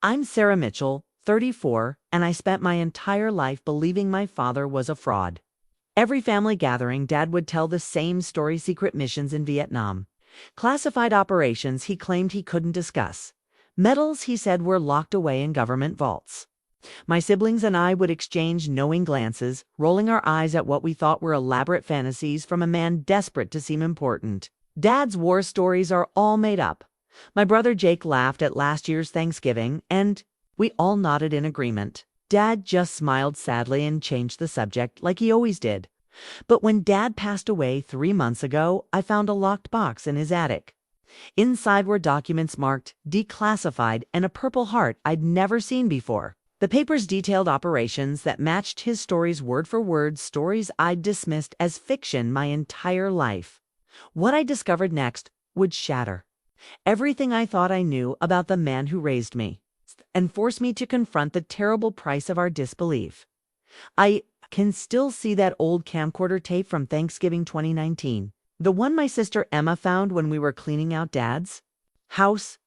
I'm Sarah Mitchell, 34, and I spent my entire life believing my father was a fraud. Every family gathering, Dad would tell the same story: secret missions in Vietnam, classified operations he claimed he couldn't discuss, medals he said were locked away in government vaults. My siblings and I would exchange knowing glances, rolling our eyes at what we thought were elaborate fantasies from a man desperate to seem important. Dad's war stories are all made up. My brother Jake laughed at last year's Thanksgiving, and we all nodded in agreement. Dad just smiled sadly and changed the subject like he always did. But when Dad passed away 3 months ago, I found a locked box in his attic. Inside were documents marked Declassified and a purple heart I'd never seen before. The papers detailed operations that matched his stories word for word, stories I'd dismissed as fiction my entire life. What I discovered next would shatter everything I thought I knew about the man who raised me, and force me to confront the terrible price of our disbelief. I can still see that old camcorder tape from Thanksgiving 2019, the one my sister Emma found when we were cleaning out Dad's house.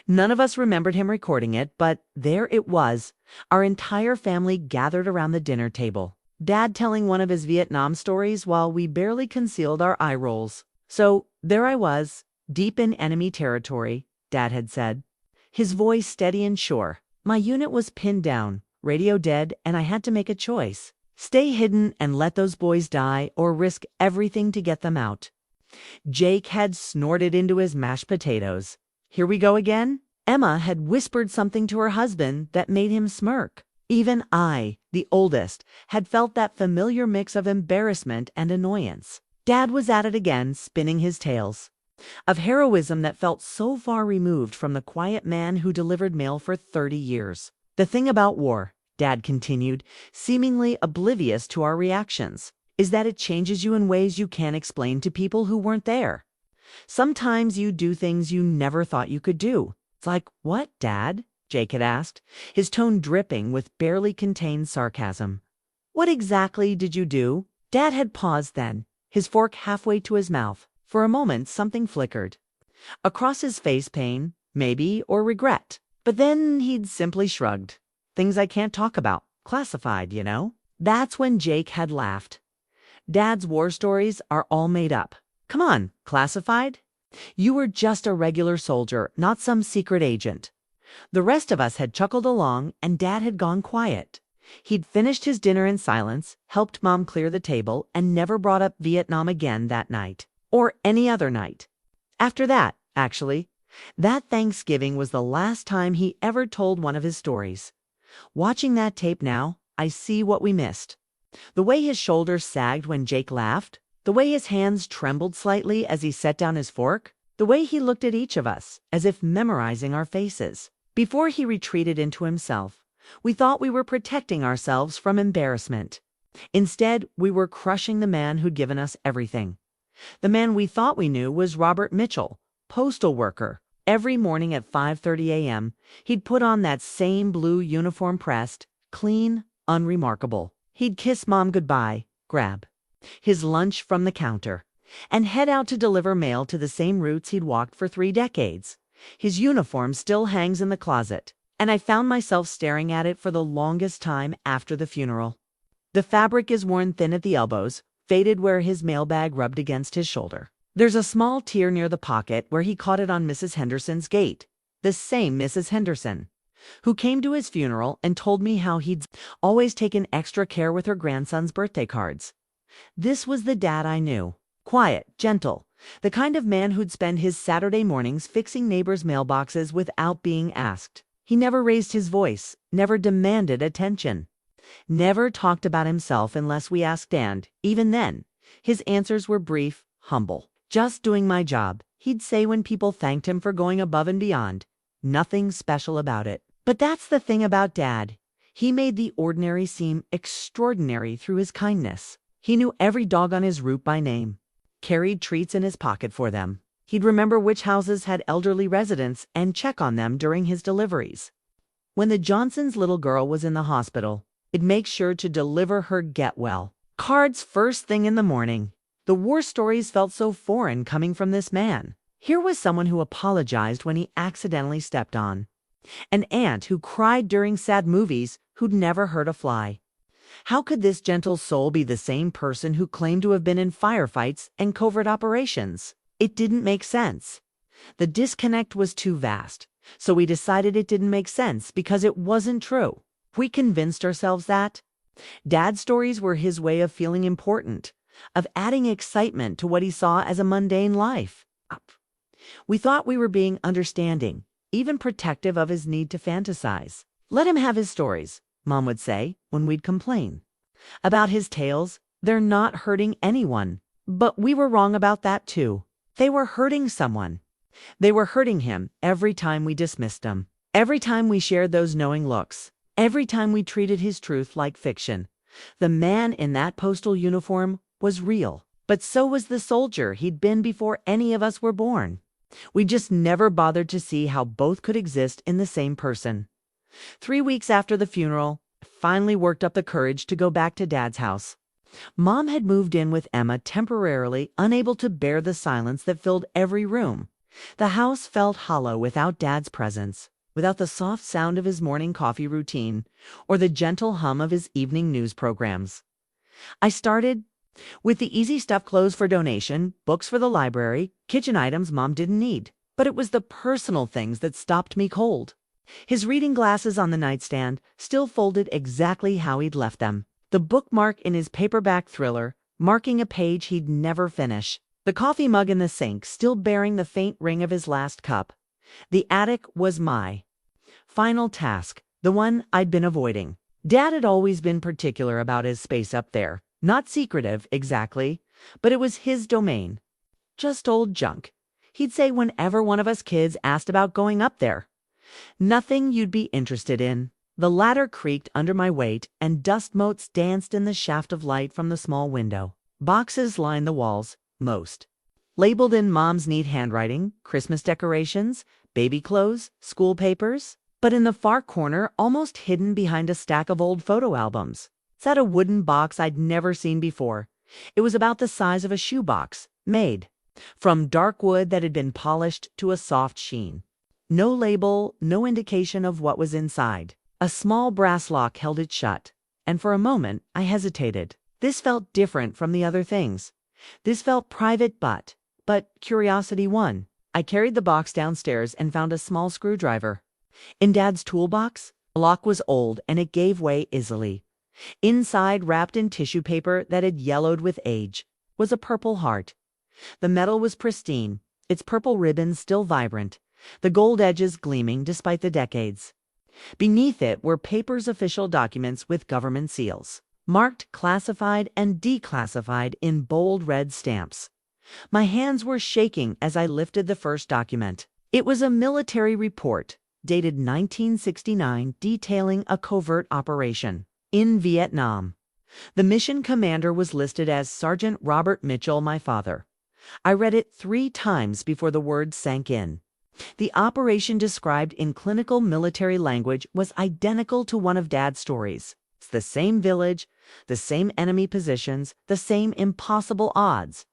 None of us remembered him recording it, but there it was, our entire family gathered around the dinner table, Dad telling one of his Vietnam stories while we barely concealed our eye rolls. So there I was, deep in enemy territory, Dad had said, his voice steady and sure. My unit was pinned down, radio dead, and I had to make a choice: stay hidden and let those boys die, or risk everything to get them out. Jake had snorted into his mashed potatoes. Here we go again? Emma had whispered something to her husband that made him smirk. Even I, the oldest, had felt that familiar mix of embarrassment and annoyance. Dad was at it again, spinning his tales of heroism that felt so far removed from the quiet man who delivered mail for 30 years. The thing about war, Dad continued, seemingly oblivious to our reactions, is that it changes you in ways you can't explain to people who weren't there. Sometimes you do things you never thought you could do. It's like, what, Dad? Jake had asked, his tone dripping with barely contained sarcasm. What exactly did you do? Dad had paused then, his fork halfway to his mouth. For a moment, something flickered across his face: pain, maybe, or regret. But then he'd simply shrugged. Things I can't talk about. Classified, you know? That's when Jake had laughed. Dad's war stories are all made up. Come on, classified? You were just a regular soldier, not some secret agent. The rest of us had chuckled along, and Dad had gone quiet. He'd finished his dinner in silence, helped Mom clear the table, and never brought up Vietnam again that night. Or any other night. After that, actually, that Thanksgiving was the last time he ever told one of his stories. Watching that tape now, I see what we missed. The way his shoulders sagged when Jake laughed, the way his hands trembled slightly as he set down his fork, the way he looked at each of us, as if memorizing our faces. Before he retreated into himself, we thought we were protecting ourselves from embarrassment. Instead, we were crushing the man who'd given us everything. The man we thought we knew was Robert Mitchell, postal worker. Every morning at 5:30 a.m., he'd put on that same blue uniform, pressed, clean, unremarkable. He'd kiss Mom goodbye, grab his lunch from the counter, and head out to deliver mail to the same routes he'd walked for 3 decades. His uniform still hangs in the closet, and I found myself staring at it for the longest time after the funeral. The fabric is worn thin at the elbows, faded where his mailbag rubbed against his shoulder. There's a small tear near the pocket where he caught it on Mrs. Henderson's gate, the same Mrs. Henderson, who came to his funeral and told me how he'd always taken extra care with her grandson's birthday cards. This was the Dad I knew. Quiet, gentle, the kind of man who'd spend his Saturday mornings fixing neighbors' mailboxes without being asked. He never raised his voice, never demanded attention. Never talked about himself unless we asked, and, even then, his answers were brief, humble. Just doing my job, he'd say when people thanked him for going above and beyond. Nothing special about it. But that's the thing about Dad. He made the ordinary seem extraordinary through his kindness. He knew every dog on his route by name, carried treats in his pocket for them. He'd remember which houses had elderly residents and check on them during his deliveries. When the Johnsons' little girl was in the hospital, he'd make sure to deliver her get well cards first thing in the morning. The war stories felt so foreign coming from this man. Here was someone who apologized when he accidentally stepped on An aunt who cried during sad movies who'd never hurt a fly. How could this gentle soul be the same person who claimed to have been in firefights and covert operations? It didn't make sense. The disconnect was too vast, so we decided it didn't make sense because it wasn't true. We convinced ourselves that. Dad's stories were his way of feeling important, of adding excitement to what he saw as a mundane life. We thought we were being understanding, even protective of his need to fantasize. Let him have his stories, Mom would say when we'd complain. About his tales, they're not hurting anyone. But we were wrong about that too. They were hurting someone. They were hurting him every time we dismissed him. Every time we shared those knowing looks. Every time we treated his truth like fiction. The man in that postal uniform was real. But so was the soldier he'd been before any of us were born. We just never bothered to see how both could exist in the same person. 3 weeks after the funeral, I finally worked up the courage to go back to Dad's house. Mom had moved in with Emma temporarily, unable to bear the silence that filled every room. The house felt hollow without Dad's presence, without the soft sound of his morning coffee routine, or the gentle hum of his evening news programs. I started with the easy stuff: clothes for donation, books for the library, kitchen items Mom didn't need. But it was the personal things that stopped me cold. His reading glasses on the nightstand, still folded exactly how he'd left them. The bookmark in his paperback thriller, marking a page he'd never finish. The coffee mug in the sink, still bearing the faint ring of his last cup. The attic was my final task, the one I'd been avoiding. Dad had always been particular about his space up there. Not secretive, exactly, but it was his domain. Just old junk, he'd say whenever one of us kids asked about going up there. Nothing you'd be interested in. The ladder creaked under my weight, and dust motes danced in the shaft of light from the small window. Boxes lined the walls, most. Labeled in Mom's neat handwriting: Christmas decorations, baby clothes, school papers. But in the far corner, almost hidden behind a stack of old photo albums, sat a wooden box I'd never seen before. It was about the size of a shoebox, made from dark wood that had been polished to a soft sheen. No label, no indication of what was inside. A small brass lock held it shut, and for a moment I hesitated. This felt different from the other things. This felt private, but curiosity won. I carried the box downstairs and found a small screwdriver. In Dad's toolbox, the lock was old and it gave way easily. Inside, wrapped in tissue paper that had yellowed with age, was a purple heart. The metal was pristine, its purple ribbons still vibrant, the gold edges gleaming despite the decades. Beneath it were papers, official documents with government seals, marked classified and declassified in bold red stamps. My hands were shaking as I lifted the first document. It was a military report, dated 1969, detailing a covert operation in Vietnam. The mission commander was listed as Sergeant Robert Mitchell, my father. I read it 3 times before the words sank in. The operation described in clinical military language was identical to one of Dad's stories. It's the same village, the same enemy positions, the same impossible odds.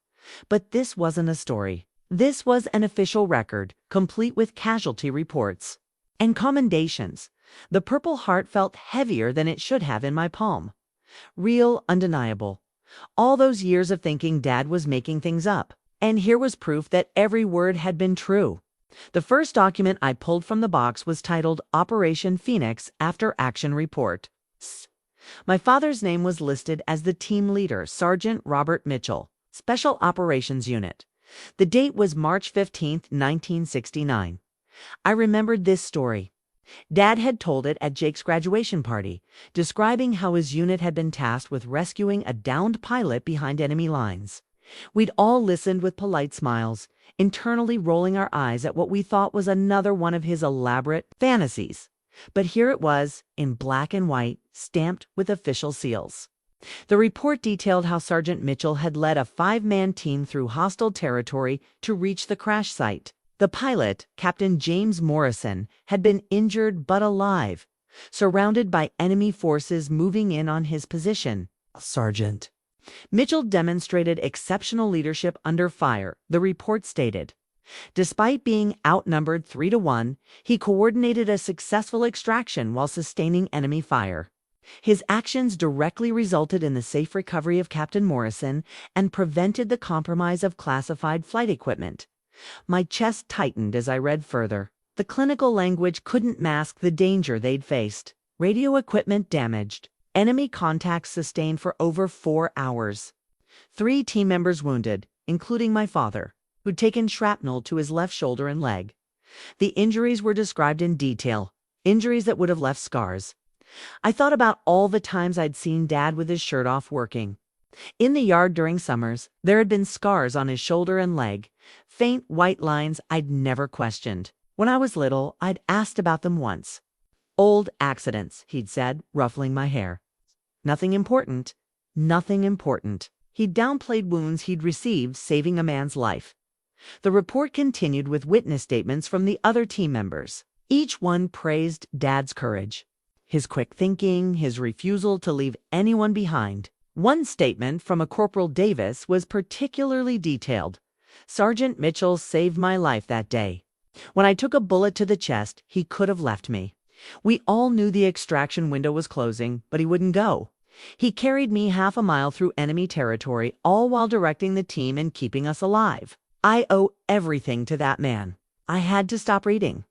But this wasn't a story. This was an official record, complete with casualty reports and commendations. The Purple Heart felt heavier than it should have in my palm. Real, undeniable. All those years of thinking Dad was making things up. And here was proof that every word had been true. The first document I pulled from the box was titled Operation Phoenix After Action Report. My father's name was listed as the team leader, Sergeant Robert Mitchell, Special Operations Unit. The date was March 15, 1969. I remembered this story. Dad had told it at Jake's graduation party, describing how his unit had been tasked with rescuing a downed pilot behind enemy lines. We'd all listened with polite smiles, internally rolling our eyes at what we thought was another one of his elaborate fantasies. But here it was, in black and white, stamped with official seals. The report detailed how Sergeant Mitchell had led a 5-man team through hostile territory to reach the crash site. The pilot, Captain James Morrison, had been injured but alive, surrounded by enemy forces moving in on his position. Sergeant Mitchell demonstrated exceptional leadership under fire, the report stated. Despite being outnumbered 3-1, he coordinated a successful extraction while sustaining enemy fire. His actions directly resulted in the safe recovery of Captain Morrison and prevented the compromise of classified flight equipment. My chest tightened as I read further. The clinical language couldn't mask the danger they'd faced. Radio equipment damaged. Enemy contacts sustained for over 4 hours. 3 team members wounded, including my father, who'd taken shrapnel to his left shoulder and leg. The injuries were described in detail, injuries that would have left scars. I thought about all the times I'd seen Dad with his shirt off working. In the yard during summers, there had been scars on his shoulder and leg, faint white lines I'd never questioned. When I was little, I'd asked about them once. "Old accidents," he'd said, ruffling my hair. "Nothing important. Nothing important." He'd downplayed wounds he'd received saving a man's life. The report continued with witness statements from the other team members. Each one praised Dad's courage, his quick thinking, his refusal to leave anyone behind. One statement from a Corporal Davis was particularly detailed. "Sergeant Mitchell saved my life that day. When I took a bullet to the chest, he could have left me. We all knew the extraction window was closing, but he wouldn't go. He carried me half a mile through enemy territory, all while directing the team and keeping us alive. I owe everything to that man." I had to stop reading.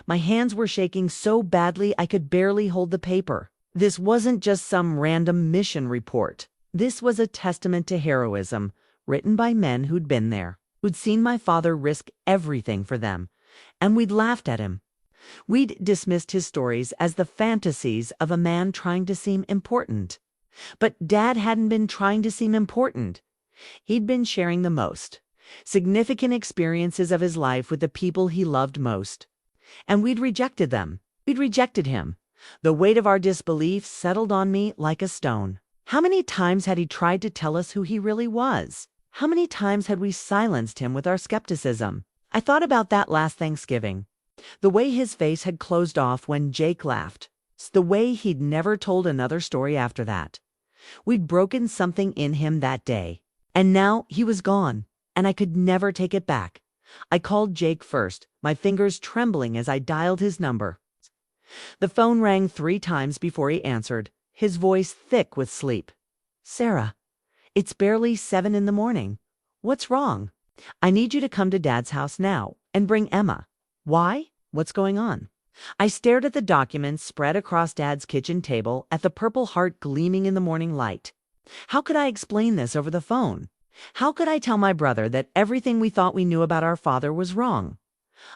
My hands were shaking so badly I could barely hold the paper. This wasn't just some random mission report. This was a testament to heroism, written by men who'd been there, who'd seen my father risk everything for them, and we'd laughed at him. We'd dismissed his stories as the fantasies of a man trying to seem important. But Dad hadn't been trying to seem important. He'd been sharing the most significant experiences of his life with the people he loved most. And we'd rejected them. We'd rejected him. The weight of our disbelief settled on me like a stone. How many times had he tried to tell us who he really was? How many times had we silenced him with our skepticism? I thought about that last Thanksgiving. The way his face had closed off when Jake laughed. The way he'd never told another story after that. We'd broken something in him that day. And now he was gone, and I could never take it back. I called Jake first, my fingers trembling as I dialed his number. The phone rang 3 times before he answered, his voice thick with sleep. "Sarah, it's barely 7 in the morning. What's wrong? I need you to come to Dad's house now and bring Emma." "Why? What's going on?" I stared at the documents spread across Dad's kitchen table, at the Purple Heart gleaming in the morning light. How could I explain this over the phone? How could I tell my brother that everything we thought we knew about our father was wrong?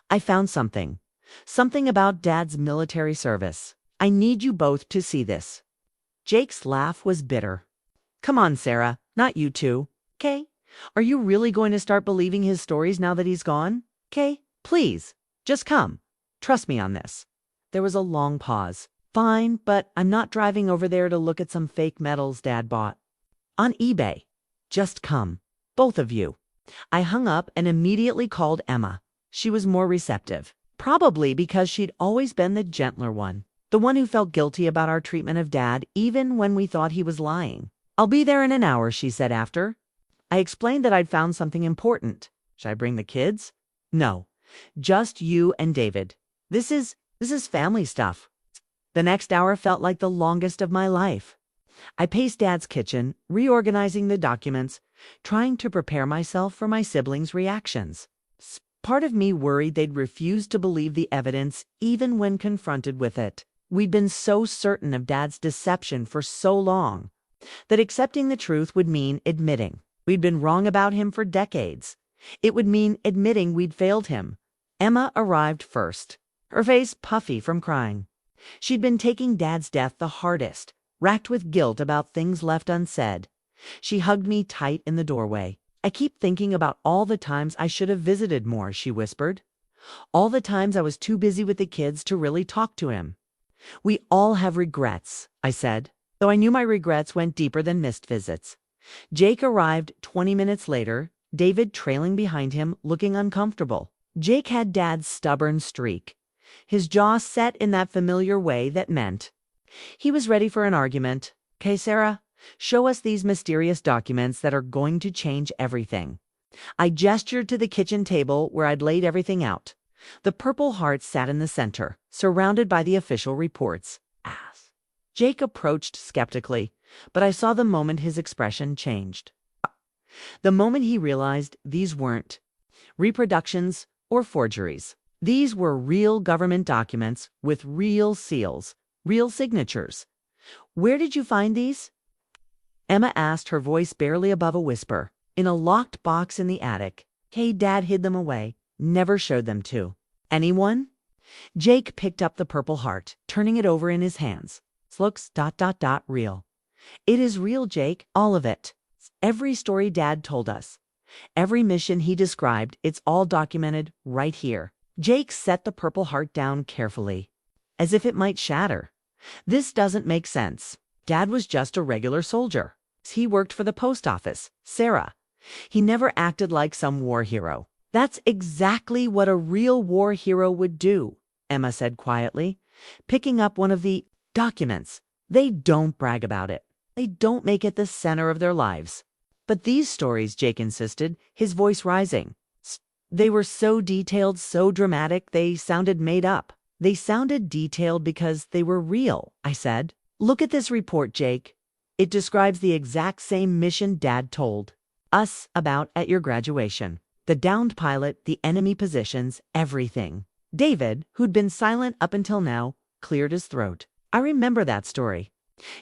I found something. Something about Dad's military service. "I need you both to see this." Jake's laugh was bitter. "Come on, Sarah, not you two. 'Kay? Are you really going to start believing his stories now that he's gone? 'Kay? Please, just come. Trust me on this." There was a long pause. "Fine, but I'm not driving over there to look at some fake medals Dad bought on eBay. Just come. Both of you." I hung up and immediately called Emma. She was more receptive, probably because she'd always been the gentler one, the one who felt guilty about our treatment of Dad even when we thought he was lying. "I'll be there in an hour," she said after. I explained that I'd found something important. "Should I bring the kids?" "No, just you and David. This is family stuff." The next hour felt like the longest of my life. I paced Dad's kitchen, reorganizing the documents, trying to prepare myself for my siblings' reactions. Part of me worried they'd refuse to believe the evidence even when confronted with it. We'd been so certain of Dad's deception for so long that accepting the truth would mean admitting we'd been wrong about him for decades. It would mean admitting we'd failed him. Emma arrived first, her face puffy from crying. She'd been taking Dad's death the hardest, racked with guilt about things left unsaid. She hugged me tight in the doorway. "I keep thinking about all the times I should have visited more," she whispered. "All the times I was too busy with the kids to really talk to him." "We all have regrets," I said, though I knew my regrets went deeper than missed visits. Jake arrived 20 minutes later, David trailing behind him, looking uncomfortable. Jake had Dad's stubborn streak, his jaw set in that familiar way that meant he was ready for an argument. "'Kay, Sarah, show us these mysterious documents that are going to change everything." I gestured to the kitchen table where I'd laid everything out. The Purple Heart sat in the center, surrounded by the official reports. Ass. Jake approached skeptically, but I saw the moment his expression changed. The moment he realized these weren't reproductions or forgeries. These were real government documents with real seals, real signatures. Where did you find these? Emma asked, her voice barely above a whisper. In a locked box in the attic. Hey, Dad hid them away. Never showed them to anyone. Jake picked up the Purple Heart, turning it over in his hands. Looks ... real. It is real, Jake, all of it. Every story Dad told us. Every mission he described, it's all documented right here. Jake set the Purple Heart down carefully, as if it might shatter. This doesn't make sense. Dad was just a regular soldier. He worked for the post office, Sarah. He never acted like some war hero. That's exactly what a real war hero would do, Emma said quietly, picking up one of the documents. They don't brag about it. They don't make it the center of their lives. But these stories, Jake insisted, his voice rising. They were so detailed, so dramatic, they sounded made up. They sounded detailed because they were real, I said. Look at this report, Jake. It describes the exact same mission Dad told us about at your graduation. The downed pilot, the enemy positions, everything. David, who'd been silent up until now, cleared his throat. I remember that story.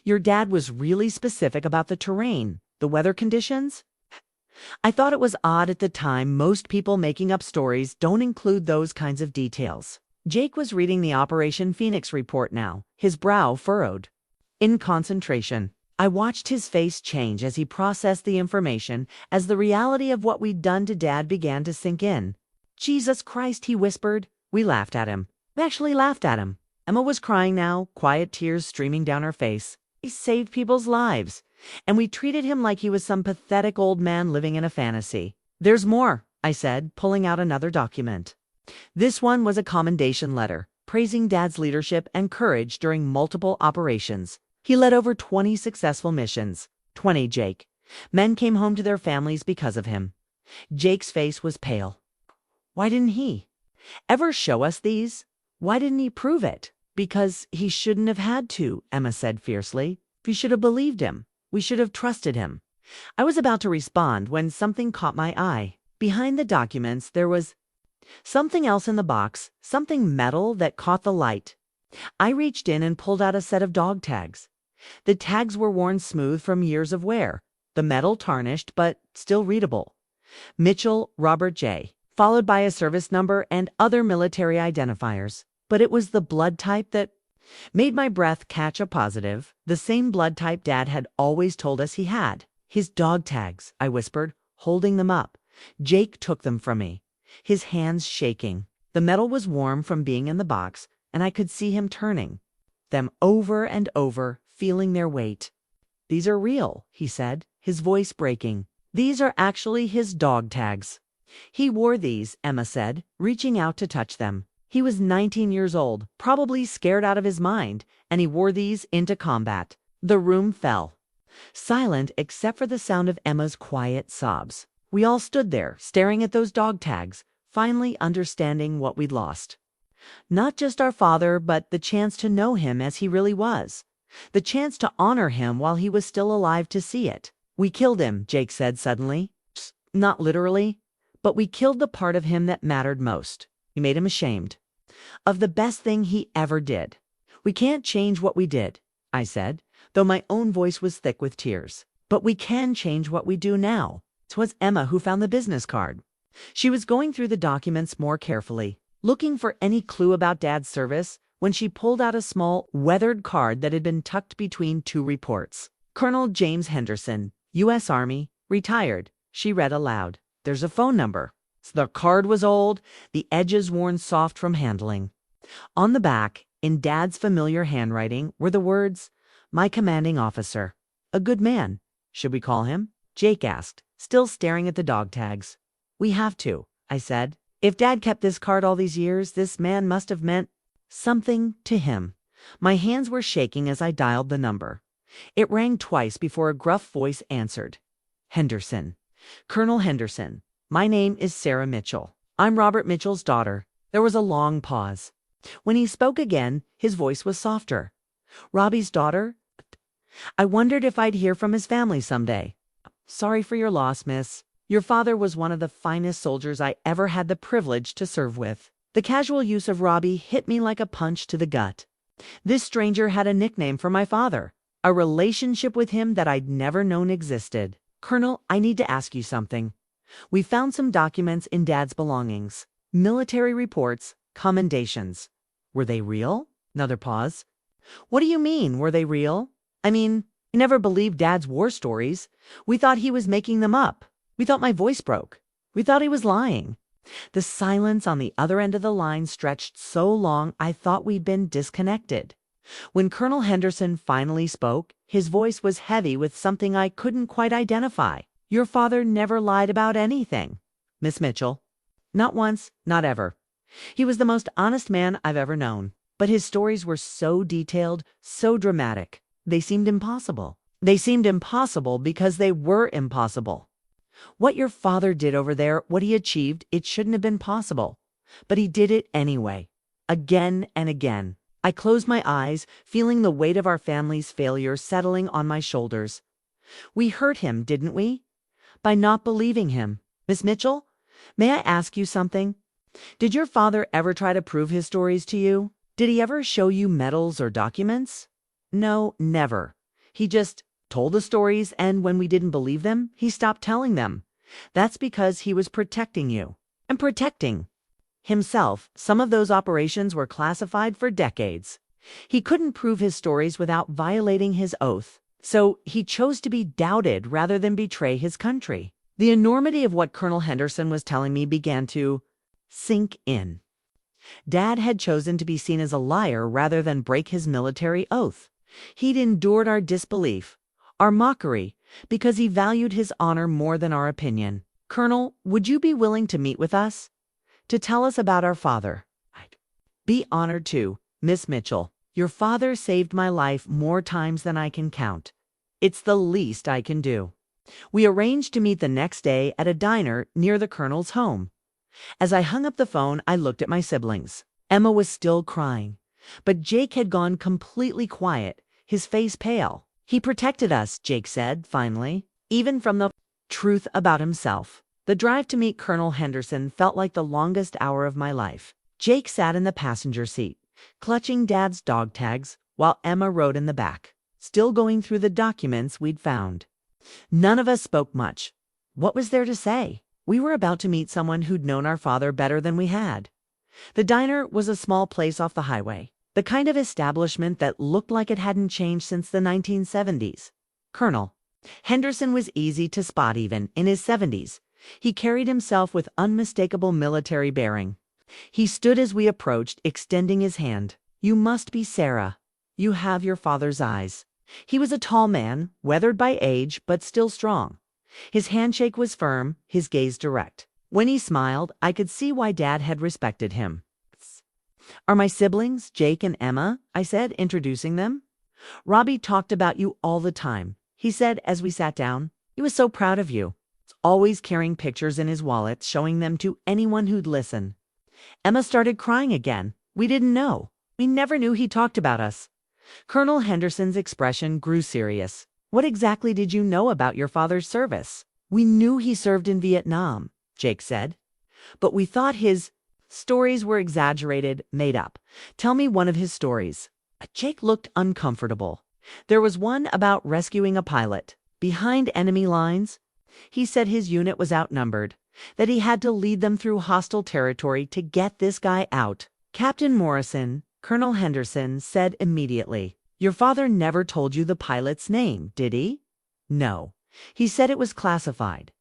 Your dad was really specific about the terrain, the weather conditions. I thought it was odd at the time. Most people making up stories don't include those kinds of details. Jake was reading the Operation Phoenix report now, his brow furrowed. In concentration. I watched his face change as he processed the information, as the reality of what we'd done to Dad began to sink in. Jesus Christ, he whispered. We laughed at him. We actually laughed at him. Emma was crying now, quiet tears streaming down her face. He saved people's lives, and we treated him like he was some pathetic old man living in a fantasy. There's more, I said, pulling out another document. This one was a commendation letter, praising Dad's leadership and courage during multiple operations. He led over 20 successful missions. 20, Jake. Men came home to their families because of him. Jake's face was pale. Why didn't he ever show us these? Why didn't he prove it? Because he shouldn't have had to, Emma said fiercely. We should have believed him. We should have trusted him. I was about to respond when something caught my eye. Behind the documents, there was something else in the box, something metal that caught the light. I reached in and pulled out a set of dog tags. The tags were worn smooth from years of wear, the metal tarnished but still readable. Mitchell Robert J., followed by a service number and other military identifiers. But it was the blood type that made my breath catch a positive, the same blood type Dad had always told us he had. His dog tags, I whispered, holding them up. Jake took them from me, his hands shaking. The metal was warm from being in the box, and I could see him turning them over and over, feeling their weight. These are real, he said, his voice breaking. These are actually his dog tags. He wore these, Emma said, reaching out to touch them. He was 19 years old, probably scared out of his mind, and he wore these into combat. The room fell, silent except for the sound of Emma's quiet sobs. We all stood there, staring at those dog tags, finally understanding what we'd lost. Not just our father, but the chance to know him as he really was. The chance to honor him while he was still alive to see it. We killed him, Jake said suddenly. Not literally, but we killed the part of him that mattered most. We made him ashamed of the best thing he ever did. We can't change what we did, I said, though my own voice was thick with tears. But we can change what we do now. 'Twas Emma who found the business card. She was going through the documents more carefully, looking for any clue about Dad's service, when she pulled out a small, weathered card that had been tucked between two reports. Colonel James Henderson, U.S. Army, retired, she read aloud. There's a phone number. The card was old, the edges worn soft from handling. On the back, in Dad's familiar handwriting, were the words, "My commanding officer." A good man. Should we call him? Jake asked, still staring at the dog tags. We have to, I said. If Dad kept this card all these years, this man must have meant something to him. My hands were shaking as I dialed the number. It rang twice before a gruff voice answered. Henderson. Colonel Henderson. My name is Sarah Mitchell. I'm Robert Mitchell's daughter." There was a long pause. When he spoke again, his voice was softer. "Robbie's daughter? I wondered if I'd hear from his family someday. Sorry for your loss, miss. Your father was one of the finest soldiers I ever had the privilege to serve with." The casual use of Robbie hit me like a punch to the gut. This stranger had a nickname for my father, a relationship with him that I'd never known existed. "Colonel, I need to ask you something. We found some documents in Dad's belongings. Military reports, commendations. Were they real?" Another pause. "What do you mean, were they real? I mean, I never believed Dad's war stories. We thought he was making them up. We thought my voice broke. We thought he was lying." The silence on the other end of the line stretched so long I thought we'd been disconnected. When Colonel Henderson finally spoke, his voice was heavy with something I couldn't quite identify. "Your father never lied about anything, Miss Mitchell. Not once, not ever. He was the most honest man I've ever known. But his stories were so detailed, so dramatic. They seemed impossible. They seemed impossible because they were impossible. What your father did over there, what he achieved, it shouldn't have been possible. But he did it anyway. Again and again. I closed my eyes, feeling the weight of our family's failure settling on my shoulders. We hurt him, didn't we? By not believing him. Miss Mitchell, may I ask you something? Did your father ever try to prove his stories to you? Did he ever show you medals or documents?" "No, never. He just told the stories, and when we didn't believe them, he stopped telling them. That's because he was protecting you. And protecting himself. Some of those operations were classified for decades. He couldn't prove his stories without violating his oath. So he chose to be doubted rather than betray his country." The enormity of what Colonel Henderson was telling me began to sink in. Dad had chosen to be seen as a liar rather than break his military oath. He'd endured our disbelief, our mockery, because he valued his honor more than our opinion. "Colonel, would you be willing to meet with us? To tell us about our father?" "I'd be honored to, Miss Mitchell. Your father saved my life more times than I can count. It's the least I can do." We arranged to meet the next day at a diner near the Colonel's home. As I hung up the phone, I looked at my siblings. Emma was still crying, but Jake had gone completely quiet, his face pale. "He protected us," Jake said, finally, "even from the truth about himself." The drive to meet Colonel Henderson felt like the longest hour of my life. Jake sat in the passenger seat, clutching Dad's dog tags, while Emma rode in the back, still going through the documents we'd found. None of us spoke much. What was there to say? We were about to meet someone who'd known our father better than we had. The diner was a small place off the highway, the kind of establishment that looked like it hadn't changed since the 1970s. Colonel Henderson was easy to spot even in his 70s. He carried himself with unmistakable military bearing. He stood as we approached, extending his hand. "You must be Sarah. You have your father's eyes." He was a tall man, weathered by age, but still strong. His handshake was firm, his gaze direct. When he smiled, I could see why Dad had respected him. "Are my siblings, Jake and Emma?" I said, introducing them. "Robbie talked about you all the time," he said as we sat down. "He was so proud of you. Always carrying pictures in his wallet, showing them to anyone who'd listen." Emma started crying again. "We didn't know. We never knew he talked about us." Colonel Henderson's expression grew serious. "What exactly did you know about your father's service?" "We knew he served in Vietnam," Jake said. "But we thought his stories were exaggerated, made up. Tell me one of his stories." Jake looked uncomfortable. "There was one about rescuing a pilot behind enemy lines. He said his unit was outnumbered, that he had to lead them through hostile territory to get this guy out." "Captain Morrison," Colonel Henderson said immediately. "Your father never told you the pilot's name, did he?" "No. He said it was classified."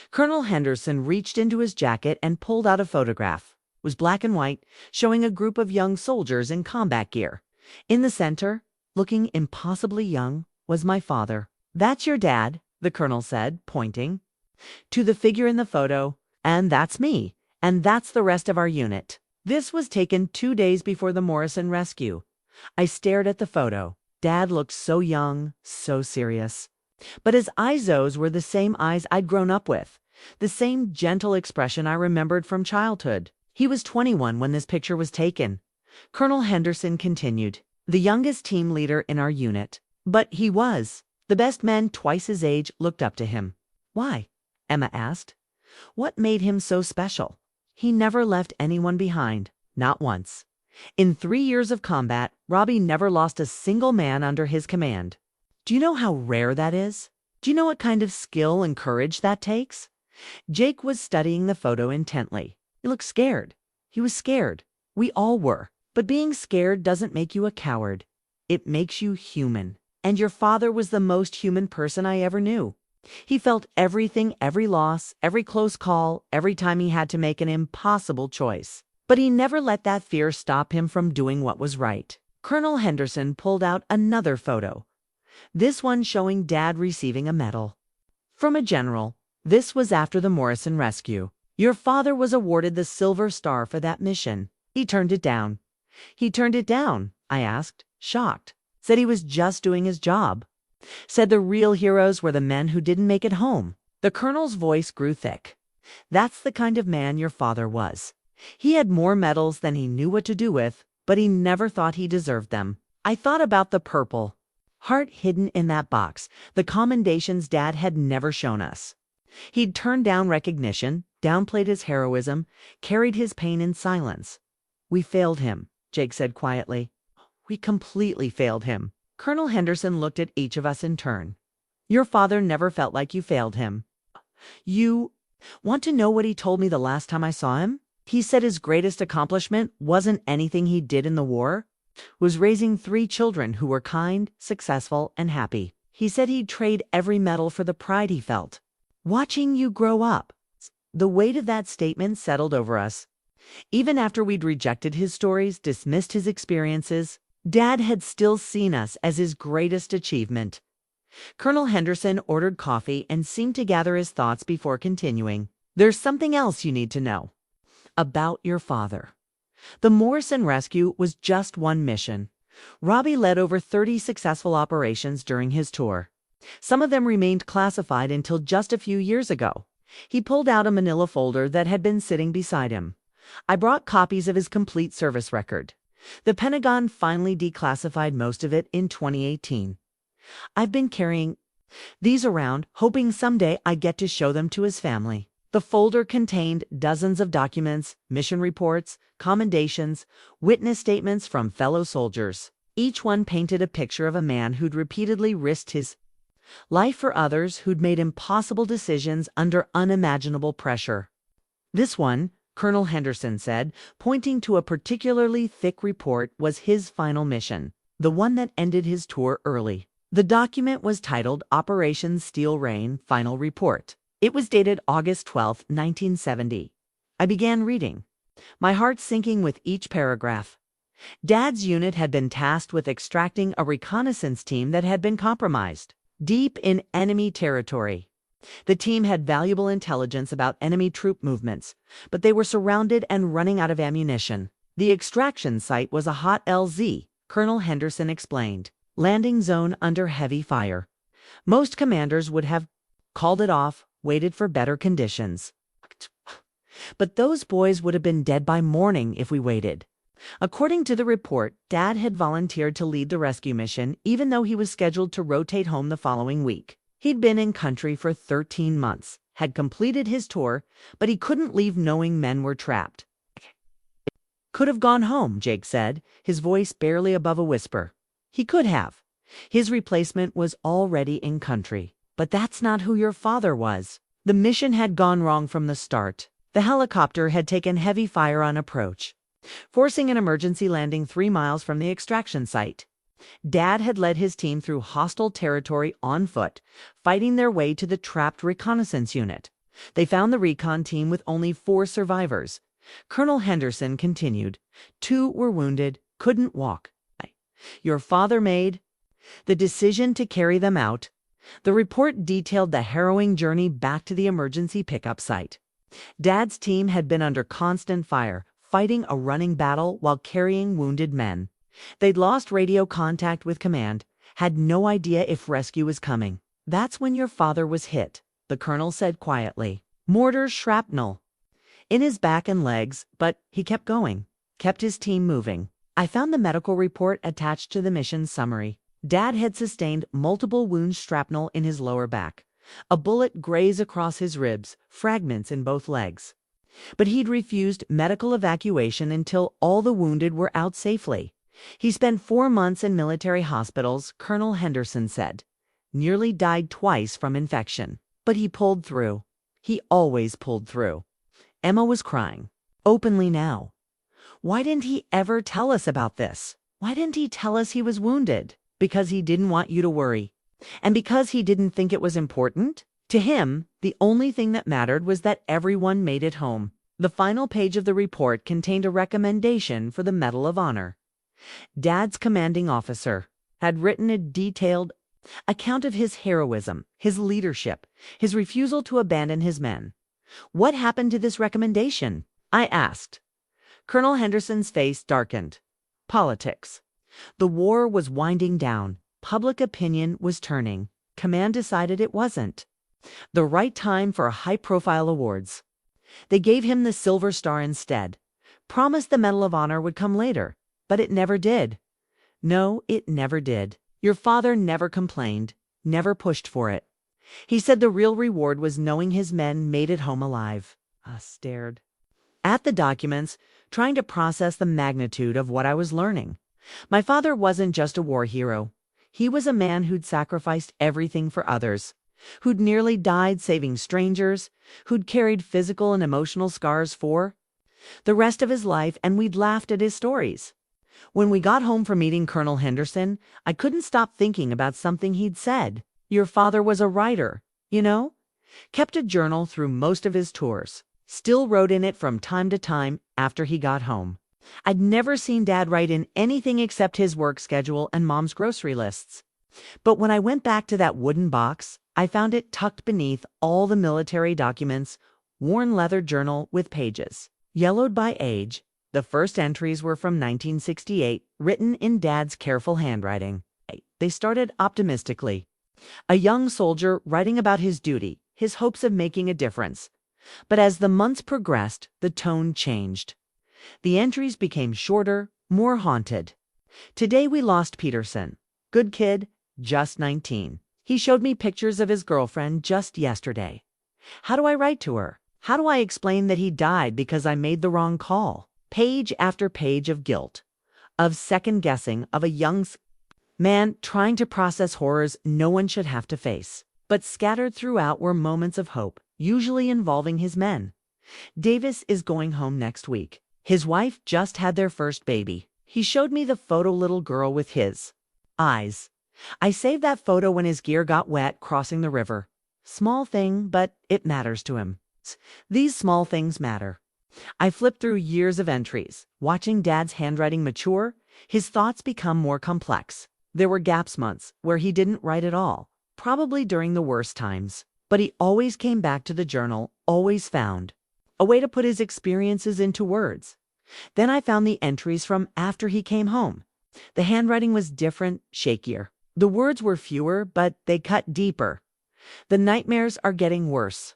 Colonel Henderson reached into his jacket and pulled out a photograph. It was black and white, showing a group of young soldiers in combat gear. In the center, looking impossibly young, was my father. "That's your dad," the colonel said, pointing to the figure in the photo. "And that's me. And that's the rest of our unit." This was taken 2 days before the Morrison rescue. I stared at the photo. Dad looked so young, so serious. But his eyes were the same eyes I'd grown up with. The same gentle expression I remembered from childhood. He was 21 when this picture was taken. Colonel Henderson continued, the youngest team leader in our unit. But he was. The best men twice his age looked up to him. Why? Emma asked. What made him so special? He never left anyone behind, not once. In 3 years of combat, Robbie never lost a single man under his command. Do you know how rare that is? Do you know what kind of skill and courage that takes? Jake was studying the photo intently. He looked scared. He was scared. We all were. But being scared doesn't make you a coward. It makes you human. And your father was the most human person I ever knew. He felt everything, every loss, every close call, every time he had to make an impossible choice. But he never let that fear stop him from doing what was right. Colonel Henderson pulled out another photo. This one showing Dad receiving a medal. From a general. This was after the Morrison rescue. Your father was awarded the Silver Star for that mission. He turned it down. He turned it down, I asked, shocked. Said he was just doing his job. Said the real heroes were the men who didn't make it home. The colonel's voice grew thick. That's the kind of man your father was. He had more medals than he knew what to do with, but he never thought he deserved them. I thought about the purple heart hidden in that box, the commendations Dad had never shown us. He'd turned down recognition, downplayed his heroism, carried his pain in silence. We failed him, Jake said quietly. We completely failed him. Colonel Henderson looked at each of us in turn. Your father never felt like you failed him. You want to know what he told me the last time I saw him? He said his greatest accomplishment wasn't anything he did in the war, was raising 3 children who were kind, successful, and happy. He said he'd trade every medal for the pride he felt. Watching you grow up. The weight of that statement settled over us. Even after we'd rejected his stories, dismissed his experiences, Dad had still seen us as his greatest achievement. Colonel Henderson ordered coffee and seemed to gather his thoughts before continuing. There's something else you need to know. About your father. The Morrison rescue was just one mission. Robbie led over 30 successful operations during his tour. Some of them remained classified until just a few years ago. He pulled out a manila folder that had been sitting beside him. I brought copies of his complete service record. The Pentagon finally declassified most of it in 2018. I've been carrying these around, hoping someday I get to show them to his family. The folder contained dozens of documents, mission reports, commendations, witness statements from fellow soldiers. Each one painted a picture of a man who'd repeatedly risked his life for others, who'd made impossible decisions under unimaginable pressure. This one, Colonel Henderson said, pointing to a particularly thick report, was his final mission, the one that ended his tour early. The document was titled Operation Steel Rain Final Report. It was dated August 12, 1970. I began reading, my heart sinking with each paragraph. Dad's unit had been tasked with extracting a reconnaissance team that had been compromised, deep in enemy territory. The team had valuable intelligence about enemy troop movements, but they were surrounded and running out of ammunition. The extraction site was a hot LZ, Colonel Henderson explained, landing zone under heavy fire. Most commanders would have called it off, waited for better conditions. But those boys would have been dead by morning if we waited. According to the report, Dad had volunteered to lead the rescue mission, even though he was scheduled to rotate home the following week. He'd been in country for 13 months, had completed his tour, but he couldn't leave knowing men were trapped. Could have gone home, Jake said, his voice barely above a whisper. He could have. His replacement was already in country. But that's not who your father was. The mission had gone wrong from the start. The helicopter had taken heavy fire on approach, forcing an emergency landing 3 miles from the extraction site. Dad had led his team through hostile territory on foot, fighting their way to the trapped reconnaissance unit. They found the recon team with only 4 survivors. Colonel Henderson continued. 2 were wounded, couldn't walk. Your father made the decision to carry them out. The report detailed the harrowing journey back to the emergency pickup site. Dad's team had been under constant fire, fighting a running battle while carrying wounded men. They'd lost radio contact with command, had no idea if rescue was coming. That's when your father was hit, the colonel said quietly. Mortar shrapnel in his back and legs, but he kept going, kept his team moving. I found the medical report attached to the mission summary. Dad had sustained multiple wound shrapnel in his lower back. A bullet grazed across his ribs, fragments in both legs. But he'd refused medical evacuation until all the wounded were out safely. He spent 4 months in military hospitals, Colonel Henderson said. Nearly died twice from infection. But he pulled through. He always pulled through. Emma was crying, openly now. Why didn't he ever tell us about this? Why didn't he tell us he was wounded? Because he didn't want you to worry. And because he didn't think it was important? To him, the only thing that mattered was that everyone made it home. The final page of the report contained a recommendation for the Medal of Honor. Dad's commanding officer had written a detailed account of his heroism, his leadership, his refusal to abandon his men. What happened to this recommendation? I asked. Colonel Henderson's face darkened. Politics. The war was winding down. Public opinion was turning. Command decided it wasn't the right time for high-profile awards. They gave him the Silver Star instead, promised the Medal of Honor would come later, but it never did. No, it never did. Your father never complained, never pushed for it. He said the real reward was knowing his men made it home alive. I stared at the documents, trying to process the magnitude of what I was learning. My father wasn't just a war hero. He was a man who'd sacrificed everything for others, who'd nearly died saving strangers, who'd carried physical and emotional scars for the rest of his life, and we'd laughed at his stories. When we got home from meeting Colonel Henderson, I couldn't stop thinking about something he'd said. Your father was a writer, you know? Kept a journal through most of his tours. Still wrote in it from time to time after he got home. I'd never seen Dad write in anything except his work schedule and Mom's grocery lists. But when I went back to that wooden box, I found it tucked beneath all the military documents, worn leather journal with pages, yellowed by age. The first entries were from 1968, written in Dad's careful handwriting. They started optimistically. A young soldier writing about his duty, his hopes of making a difference. But as the months progressed, the tone changed. The entries became shorter, more haunted. Today we lost Peterson. Good kid, just 19. He showed me pictures of his girlfriend just yesterday. How do I write to her? How do I explain that he died because I made the wrong call? Page after page of guilt, of second-guessing of a young man trying to process horrors no one should have to face. But scattered throughout were moments of hope, usually involving his men. Davis is going home next week. His wife just had their first baby. He showed me the photo little girl with his eyes. I saved that photo when his gear got wet crossing the river. Small thing, but it matters to him. These small things matter. I flipped through years of entries, watching Dad's handwriting mature, his thoughts become more complex. There were gaps months where he didn't write at all, probably during the worst times. But he always came back to the journal, always found a way to put his experiences into words. Then I found the entries from after he came home. The handwriting was different, shakier. The words were fewer, but they cut deeper. The nightmares are getting worse.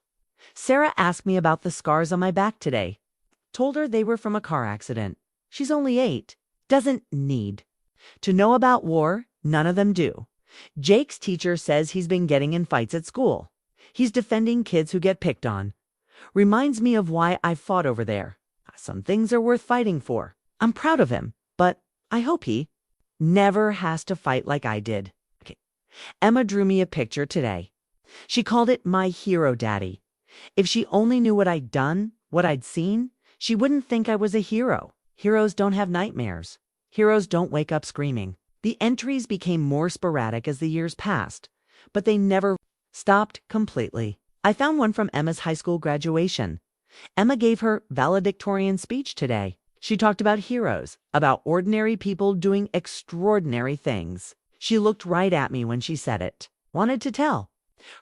Sarah asked me about the scars on my back today. Told her they were from a car accident. She's only 8. Doesn't need to know about war. None of them do. Jake's teacher says he's been getting in fights at school. He's defending kids who get picked on. Reminds me of why I fought over there. Some things are worth fighting for. I'm proud of him, but I hope he never has to fight like I did. Okay. Emma drew me a picture today. She called it my hero daddy. If she only knew what I'd done, what I'd seen, she wouldn't think I was a hero. Heroes don't have nightmares. Heroes don't wake up screaming. The entries became more sporadic as the years passed, but they never stopped completely. I found one from Emma's high school graduation. Emma gave her valedictorian speech today. She talked about heroes, about ordinary people doing extraordinary things. She looked right at me when she said it. Wanted to tell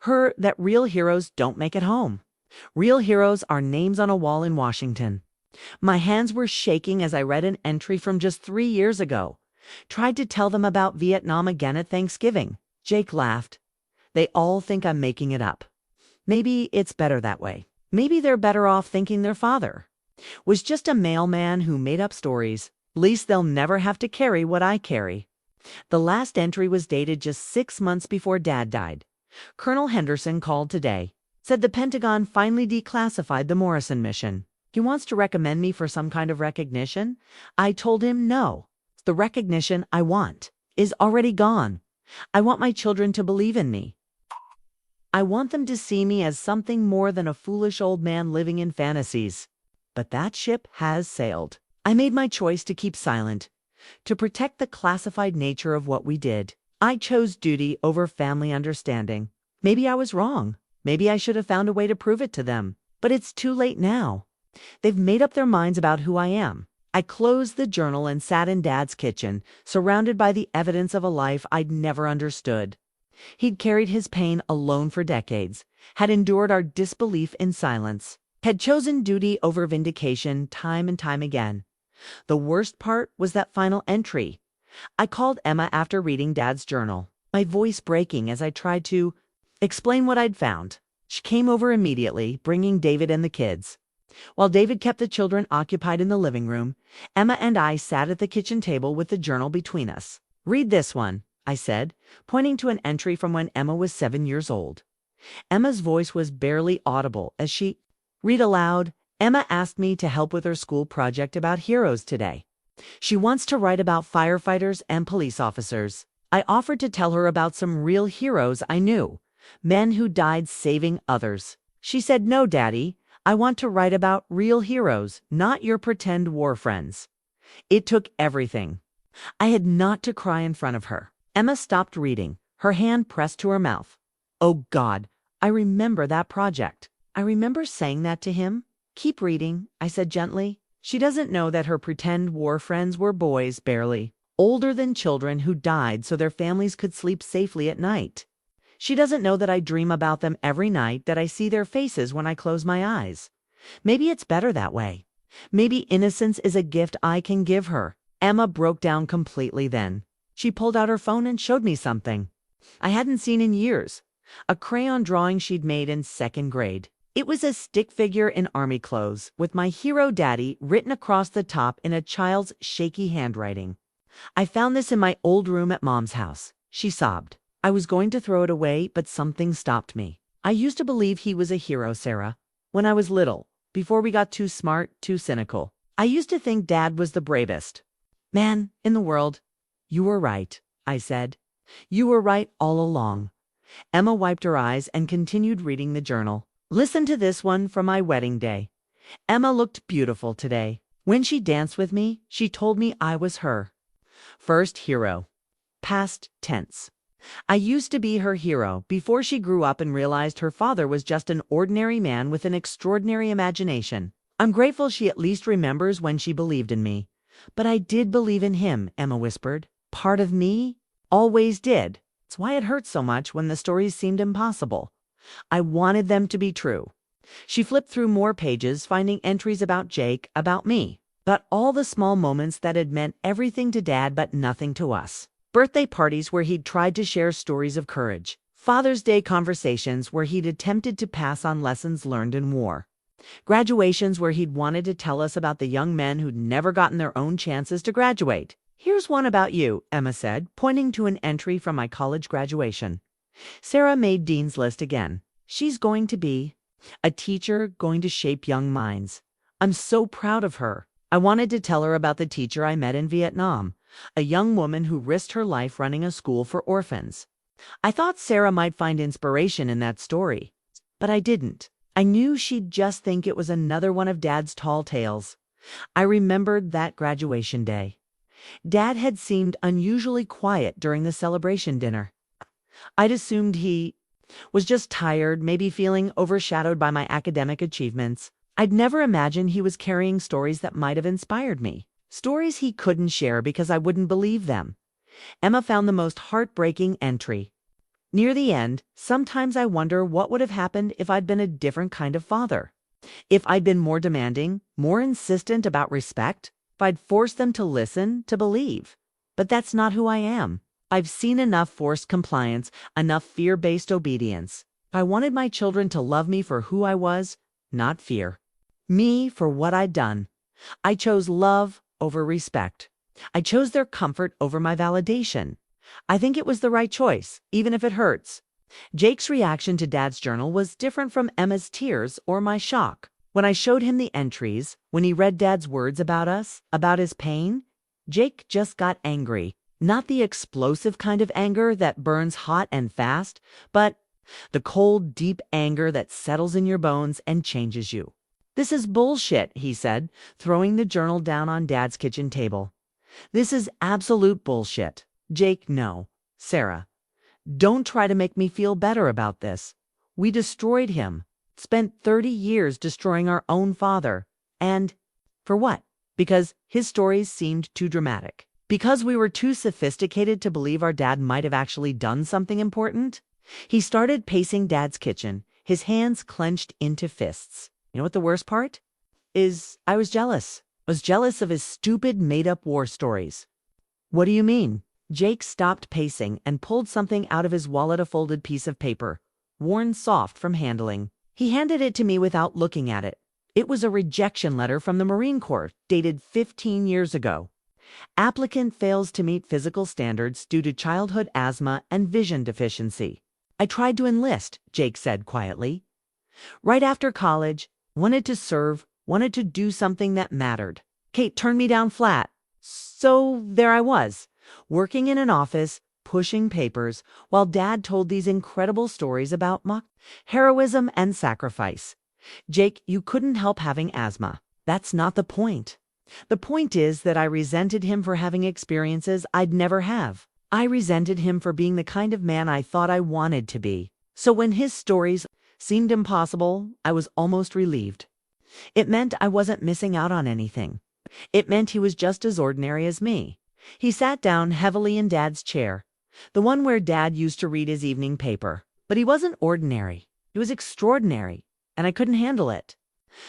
her that real heroes don't make it home. Real heroes are names on a wall in Washington. My hands were shaking as I read an entry from just 3 years ago. Tried to tell them about Vietnam again at Thanksgiving. Jake laughed. They all think I'm making it up. Maybe it's better that way. Maybe they're better off thinking their father was just a mailman who made up stories. Least they'll never have to carry what I carry. The last entry was dated just 6 months before Dad died. Colonel Henderson called today, said the Pentagon finally declassified the Morrison mission. He wants to recommend me for some kind of recognition. I told him no. The recognition I want is already gone. I want my children to believe in me. I want them to see me as something more than a foolish old man living in fantasies. But that ship has sailed. I made my choice to keep silent, to protect the classified nature of what we did. I chose duty over family understanding. Maybe I was wrong. Maybe I should have found a way to prove it to them. But it's too late now. They've made up their minds about who I am. I closed the journal and sat in Dad's kitchen, surrounded by the evidence of a life I'd never understood. He'd carried his pain alone for decades, had endured our disbelief in silence, had chosen duty over vindication time and time again. The worst part was that final entry. I called Emma after reading Dad's journal, my voice breaking as I tried to explain what I'd found. She came over immediately, bringing David and the kids. While David kept the children occupied in the living room, Emma and I sat at the kitchen table with the journal between us. "Read this one," I said, pointing to an entry from when Emma was 7 years old. Emma's voice was barely audible as she read aloud. "Emma asked me to help with her school project about heroes today. She wants to write about firefighters and police officers. I offered to tell her about some real heroes I knew, men who died saving others. She said, 'No, Daddy, I want to write about real heroes, not your pretend war friends.' It took everything. I had not to cry in front of her." Emma stopped reading, her hand pressed to her mouth. "Oh God, I remember that project. I remember saying that to him." "Keep reading," I said gently. "She doesn't know that her pretend war friends were boys, barely older than children, who died so their families could sleep safely at night. She doesn't know that I dream about them every night, that I see their faces when I close my eyes. Maybe it's better that way. Maybe innocence is a gift I can give her." Emma broke down completely then. She pulled out her phone and showed me something I hadn't seen in years, a crayon drawing she'd made in 2nd grade. It was a stick figure in army clothes, with my hero Daddy written across the top in a child's shaky handwriting. "I found this in my old room at Mom's house," she sobbed. "I was going to throw it away, but something stopped me. I used to believe he was a hero, Sarah, when I was little, before we got too smart, too cynical. I used to think Dad was the bravest man in the world." "You were right," I said. "You were right all along." Emma wiped her eyes and continued reading the journal. "Listen to this one from my wedding day. Emma looked beautiful today. When she danced with me, she told me I was her first hero. Past tense. I used to be her hero before she grew up and realized her father was just an ordinary man with an extraordinary imagination. I'm grateful she at least remembers when she believed in me. But I did believe in him," Emma whispered. "Part of me always did. It's why it hurt so much when the stories seemed impossible. I wanted them to be true." She flipped through more pages, finding entries about Jake, about me, about all the small moments that had meant everything to Dad but nothing to us. Birthday parties where he'd tried to share stories of courage. Father's Day conversations where he'd attempted to pass on lessons learned in war. Graduations where he'd wanted to tell us about the young men who'd never gotten their own chances to graduate. "Here's one about you," Emma said, pointing to an entry from my college graduation. "Sarah made Dean's List again. She's going to be a teacher, going to shape young minds. I'm so proud of her." I wanted to tell her about the teacher I met in Vietnam, a young woman who risked her life running a school for orphans. I thought Sarah might find inspiration in that story, but I didn't. I knew she'd just think it was another one of Dad's tall tales. I remembered that graduation day. Dad had seemed unusually quiet during the celebration dinner. I'd assumed he was just tired, maybe feeling overshadowed by my academic achievements. I'd never imagined he was carrying stories that might have inspired me. Stories he couldn't share because I wouldn't believe them. Emma found the most heartbreaking entry. Near the end, "Sometimes I wonder what would have happened if I'd been a different kind of father. If I'd been more demanding, more insistent about respect, if I'd forced them to listen, to believe. But that's not who I am. I've seen enough forced compliance, enough fear-based obedience. If I wanted my children to love me for who I was, not fear. Me for what I'd done. I chose love over respect. I chose their comfort over my validation. I think it was the right choice, even if it hurts. Jake's reaction to Dad's journal was different from Emma's tears or my shock. When I showed him the entries, when he read Dad's words about us, about his pain, Jake just got angry. Not the explosive kind of anger that burns hot and fast, but the cold, deep anger that settles in your bones and changes you. "This is bullshit," he said, throwing the journal down on Dad's kitchen table. "This is absolute bullshit." "Jake, no. Sarah, don't try to make me feel better about this. We destroyed him, spent 30 years destroying our own father. And for what? Because his stories seemed too dramatic. Because we were too sophisticated to believe our dad might have actually done something important." He started pacing Dad's kitchen, his hands clenched into fists. You know what the worst part is? I was jealous. I was jealous of his stupid made-up war stories. "What do you mean?" Jake stopped pacing and pulled something out of his wallet, a folded piece of paper, worn soft from handling. He handed it to me without looking at it. It was a rejection letter from the Marine Corps, dated 15 years ago. "Applicant fails to meet physical standards due to childhood asthma and vision deficiency." "I tried to enlist," Jake said quietly. "Right after college, wanted to serve, wanted to do something that mattered. Kate turned me down flat. So there I was, working in an office, pushing papers, while Dad told these incredible stories about heroism and sacrifice. Jake, you couldn't help having asthma. That's not the point. The point is that I resented him for having experiences I'd never have. I resented him for being the kind of man I thought I wanted to be. So when his stories seemed impossible, I was almost relieved. It meant I wasn't missing out on anything. It meant he was just as ordinary as me." He sat down heavily in Dad's chair, the one where Dad used to read his evening paper. "But he wasn't ordinary. He was extraordinary, and I couldn't handle it.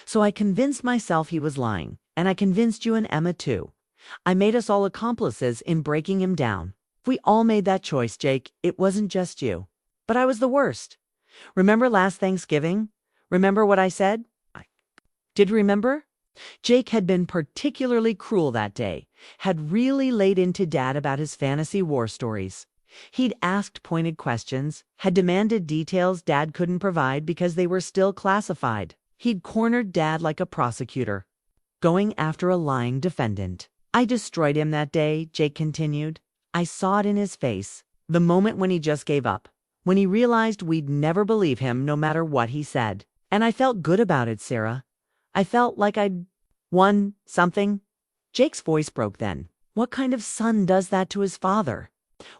So I convinced myself he was lying, and I convinced you and Emma too. I made us all accomplices in breaking him down. We all made that choice, Jake. It wasn't just you. But I was the worst. Remember last Thanksgiving? Remember what I said?" Did remember? Jake had been particularly cruel that day, had really laid into Dad about his fantasy war stories. He'd asked pointed questions, had demanded details Dad couldn't provide because they were still classified. He'd cornered Dad like a prosecutor, going after a lying defendant. "I destroyed him that day," Jake continued. "I saw it in his face, the moment when he just gave up, when he realized we'd never believe him no matter what he said. And I felt good about it, Sarah. I felt like I'd won something." Jake's voice broke then. What kind of son does that to his father?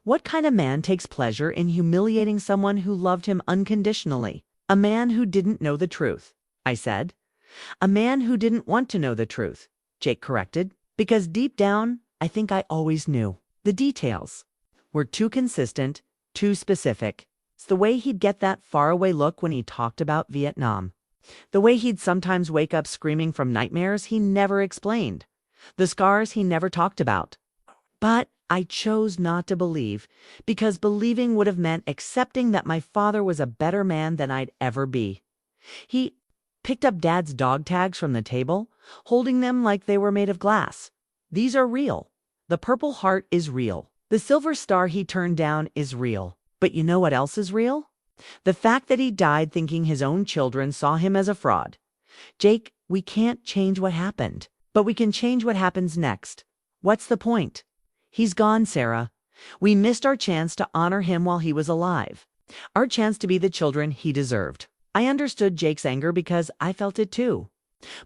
What kind of man takes pleasure in humiliating someone who loved him unconditionally? "A man who didn't know the truth," I said. "A man who didn't want to know the truth," Jake corrected. "Because deep down, I think I always knew. The details were too consistent, too specific. It's the way he'd get that faraway look when he talked about Vietnam. The way he'd sometimes wake up screaming from nightmares he never explained. The scars he never talked about. But I chose not to believe, because believing would have meant accepting that my father was a better man than I'd ever be." He picked up Dad's dog tags from the table, holding them like they were made of glass. "These are real. The Purple Heart is real. The silver star he turned down is real. But you know what else is real? The fact that he died thinking his own children saw him as a fraud. Jake, we can't change what happened, but we can change what happens next. What's the point? He's gone, Sarah. We missed our chance to honor him while he was alive. Our chance to be the children he deserved." I understood Jake's anger because I felt it too.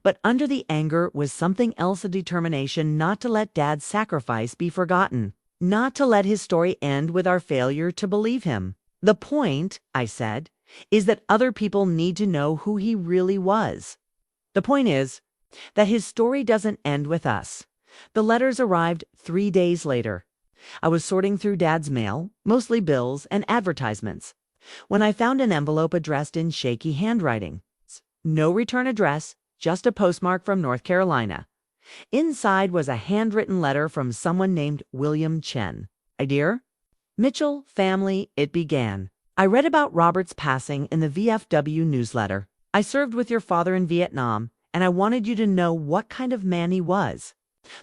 But under the anger was something else, a determination not to let Dad's sacrifice be forgotten, not to let his story end with our failure to believe him. "The point," I said, "is that other people need to know who he really was. The point is that his story doesn't end with us." The letters arrived 3 days later. I was sorting through Dad's mail, mostly bills and advertisements, when I found an envelope addressed in shaky handwriting. No return address, just a postmark from North Carolina. Inside was a handwritten letter from someone named William Chen. "Dear Mitchell family," it began. "I read about Robert's passing in the VFW newsletter. I served with your father in Vietnam, and I wanted you to know what kind of man he was.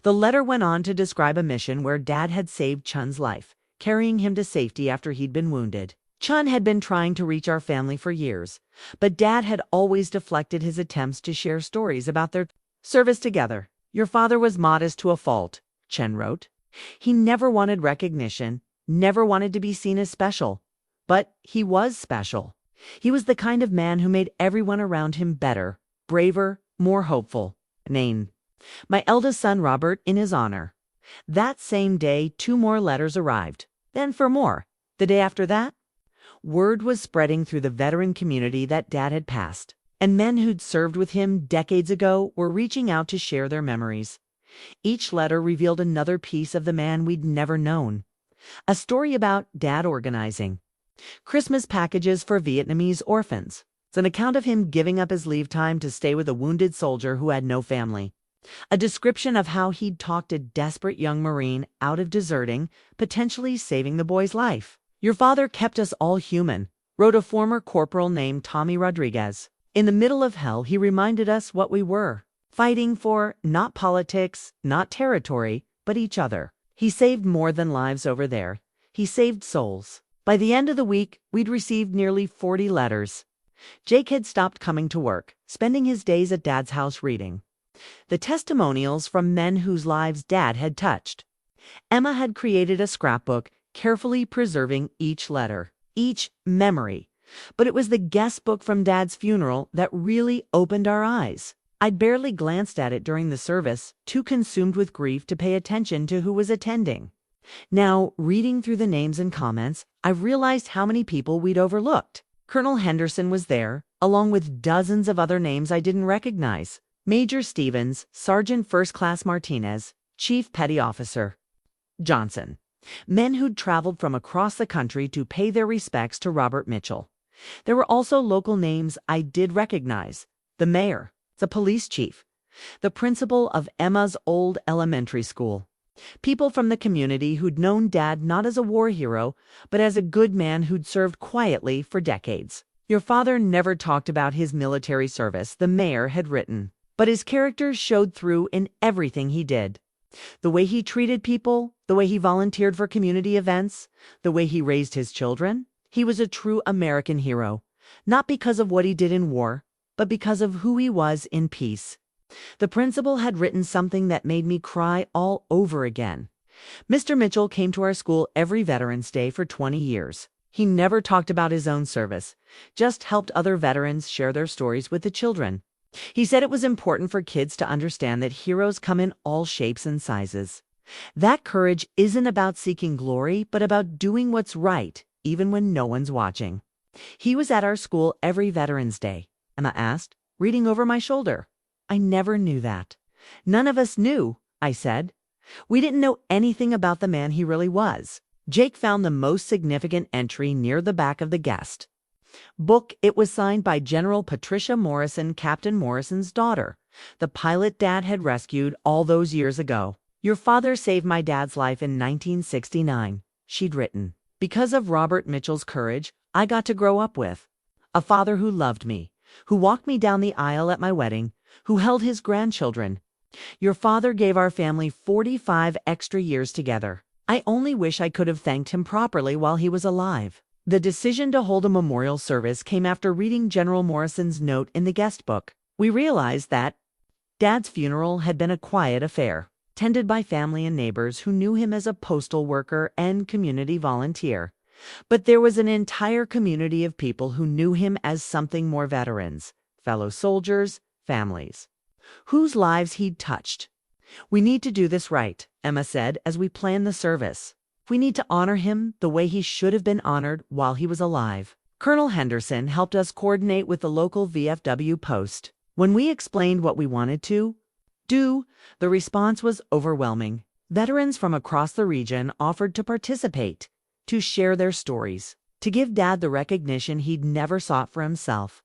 The letter went on to describe a mission where Dad had saved Chun's life, carrying him to safety after he'd been wounded. Chun had been trying to reach our family for years, but Dad had always deflected his attempts to share stories about their service together. Your father was modest to a fault, Chen wrote. He never wanted recognition, never wanted to be seen as special. But he was special. He was the kind of man who made everyone around him better, braver, more hopeful. Name. My eldest son Robert in his honor. That same day, 2 more letters arrived. Then for more. The day after that, word was spreading through the veteran community that Dad had passed, and men who'd served with him decades ago were reaching out to share their memories. Each letter revealed another piece of the man we'd never known. A story about Dad organizing Christmas packages for Vietnamese orphans. It's an account of him giving up his leave time to stay with a wounded soldier who had no family. A description of how he'd talked a desperate young Marine out of deserting, potentially saving the boy's life. Your father kept us all human, wrote a former corporal named Tommy Rodriguez. In the middle of hell, he reminded us what we were, fighting for not politics, not territory, but each other. He saved more than lives over there. He saved souls. By the end of the week, we'd received nearly 40 letters. Jake had stopped coming to work, spending his days at Dad's house reading. The testimonials from men whose lives Dad had touched. Emma had created a scrapbook, carefully preserving each letter, each memory. But it was the guest book from Dad's funeral that really opened our eyes. I'd barely glanced at it during the service, too consumed with grief to pay attention to who was attending. Now, reading through the names and comments, I realized how many people we'd overlooked. Colonel Henderson was there, along with dozens of other names I didn't recognize. Major Stevens, Sergeant First Class Martinez, Chief Petty Officer Johnson. Men who'd traveled from across the country to pay their respects to Robert Mitchell. There were also local names I did recognize. The mayor, the police chief, the principal of Emma's old elementary school. People from the community who'd known Dad not as a war hero, but as a good man who'd served quietly for decades. Your father never talked about his military service, the mayor had written, but his character showed through in everything he did. The way he treated people, the way he volunteered for community events, the way he raised his children. He was a true American hero, not because of what he did in war, but because of who he was in peace. The principal had written something that made me cry all over again. Mr. Mitchell came to our school every Veterans Day for 20 years. He never talked about his own service, just helped other veterans share their stories with the children. He said it was important for kids to understand that heroes come in all shapes and sizes. That courage isn't about seeking glory, but about doing what's right, even when no one's watching. He was at our school every Veterans Day, Emma asked, reading over my shoulder. I never knew that. None of us knew, I said. We didn't know anything about the man he really was. Jake found the most significant entry near the back of the guest book. It was signed by General Patricia Morrison, Captain Morrison's daughter, the pilot Dad had rescued all those years ago. Your father saved my dad's life in 1969, she'd written. Because of Robert Mitchell's courage, I got to grow up with a father who loved me, who walked me down the aisle at my wedding, who held his grandchildren. Your father gave our family 45 extra years together. I only wish I could have thanked him properly while he was alive. The decision to hold a memorial service came after reading General Morrison's note in the guest book. We realized that Dad's funeral had been a quiet affair, tended by family and neighbors who knew him as a postal worker and community volunteer. But there was an entire community of people who knew him as something more: veterans, fellow soldiers, families, whose lives he'd touched. We need to do this right, Emma said as we planned the service. We need to honor him the way he should have been honored while he was alive. Colonel Henderson helped us coordinate with the local VFW post. When we explained what we wanted to do, the response was overwhelming. Veterans from across the region offered to participate, to share their stories, to give Dad the recognition he'd never sought for himself.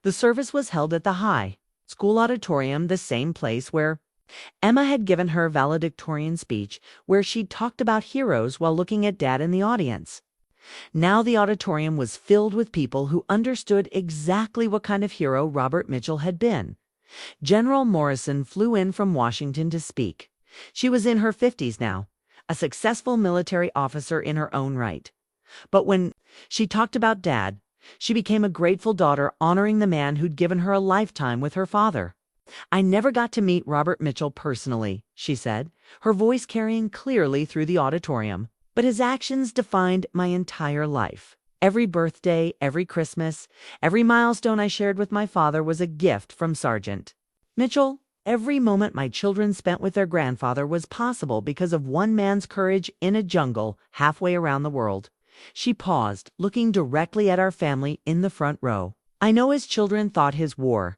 The service was held at the high school auditorium, the same place where Emma had given her valedictorian speech, where she talked about heroes while looking at Dad in the audience. Now the auditorium was filled with people who understood exactly what kind of hero Robert Mitchell had been. General Morrison flew in from Washington to speak. She was in her 50s now, a successful military officer in her own right. But when she talked about Dad, she became a grateful daughter honoring the man who'd given her a lifetime with her father. "I never got to meet Robert Mitchell personally," she said, her voice carrying clearly through the auditorium, "but his actions defined my entire life. Every birthday, every Christmas, every milestone I shared with my father was a gift from Sergeant Mitchell. Every moment my children spent with their grandfather was possible because of one man's courage in a jungle halfway around the world." She paused, looking directly at our family in the front row. "I know his children thought his war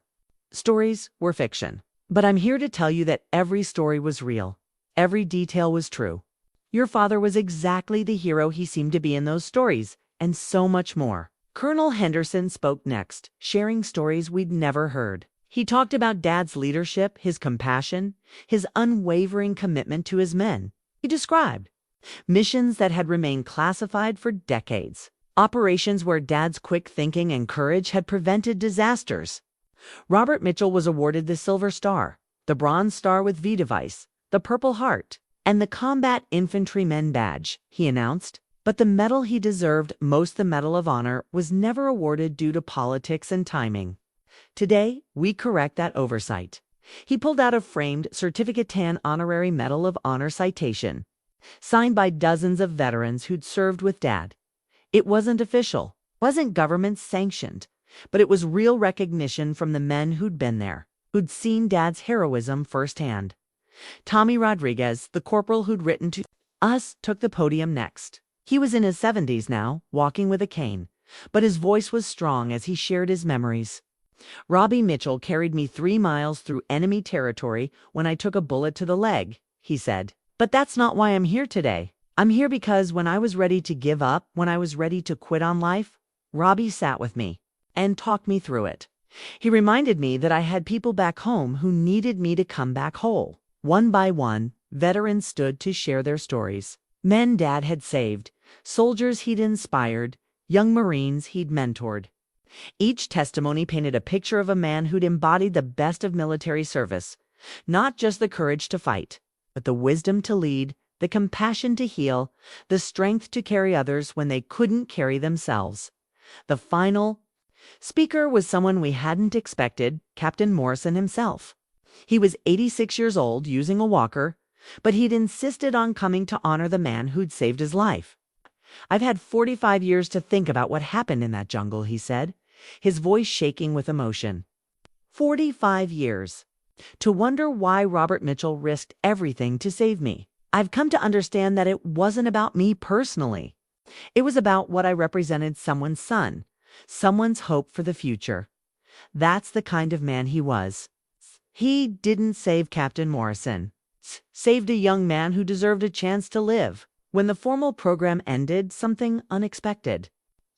stories were fiction, but I'm here to tell you that every story was real. Every detail was true. Your father was exactly the hero he seemed to be in those stories, and so much more." Colonel Henderson spoke next, sharing stories we'd never heard. He talked about Dad's leadership, his compassion, his unwavering commitment to his men. He described missions that had remained classified for decades, operations where Dad's quick thinking and courage had prevented disasters. Robert Mitchell was awarded the Silver Star, the Bronze Star with V device, the Purple Heart, and the Combat Infantryman Badge, he announced. But the medal he deserved most, the Medal of Honor, was never awarded due to politics and timing. Today, we correct that oversight. He pulled out a framed Certificate Tan Honorary Medal of Honor citation, signed by dozens of veterans who'd served with Dad. It wasn't official, wasn't government sanctioned, but it was real recognition from the men who'd been there, who'd seen Dad's heroism firsthand. Tommy Rodriguez, the corporal who'd written to us, took the podium next. He was in his 70s now, walking with a cane, but his voice was strong as he shared his memories. "Robbie Mitchell carried me 3 miles through enemy territory when I took a bullet to the leg," he said. "But that's not why I'm here today. I'm here because when I was ready to give up, when I was ready to quit on life, Robbie sat with me and talked me through it. He reminded me that I had people back home who needed me to come back whole." One by one, veterans stood to share their stories. Men Dad had saved, soldiers he'd inspired, young Marines he'd mentored. Each testimony painted a picture of a man who'd embodied the best of military service, not just the courage to fight, but the wisdom to lead, the compassion to heal, the strength to carry others when they couldn't carry themselves. The final speaker was someone we hadn't expected, Captain Morrison himself. He was 86 years old, using a walker, but he'd insisted on coming to honor the man who'd saved his life. "I've had 45 years to think about what happened in that jungle," he said, his voice shaking with emotion. 45 years. To wonder why Robert Mitchell risked everything to save me. I've come to understand that it wasn't about me personally. It was about what I represented, someone's son, someone's hope for the future. That's the kind of man he was. He didn't save Captain Morrison. Saved a young man who deserved a chance to live. When the formal program ended, something unexpected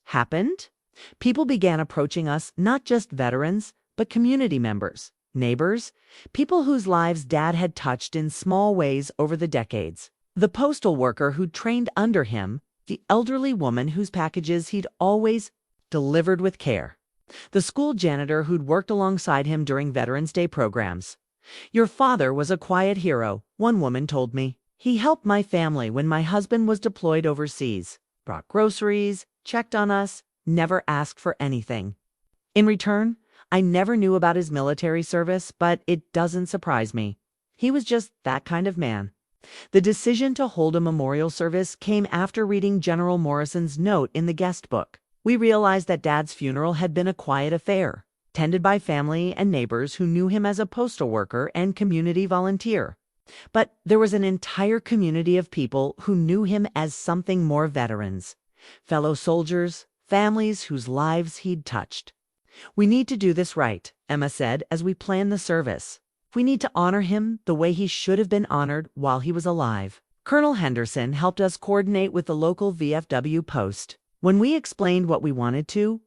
happened. People began approaching us, not just veterans, but community members, neighbors, people whose lives Dad had touched in small ways over the decades. The postal worker who'd trained under him, the elderly woman whose packages he'd always delivered with care, the school janitor who'd worked alongside him during Veterans Day programs. "Your father was a quiet hero," one woman told me. "He helped my family when my husband was deployed overseas, brought groceries, checked on us, never asked for anything. In return, I never knew about his military service, but it doesn't surprise me. He was just that kind of man." The decision to hold a memorial service came after reading General Morrison's note in the guest book. We realized that Dad's funeral had been a quiet affair, tended by family and neighbors who knew him as a postal worker and community volunteer. But there was an entire community of people who knew him as something more: veterans, fellow soldiers, families whose lives he'd touched. "We need to do this right," Emma said as we planned the service. "We need to honor him the way he should have been honored while he was alive." Colonel Henderson helped us coordinate with the local VFW post. When we explained what we wanted to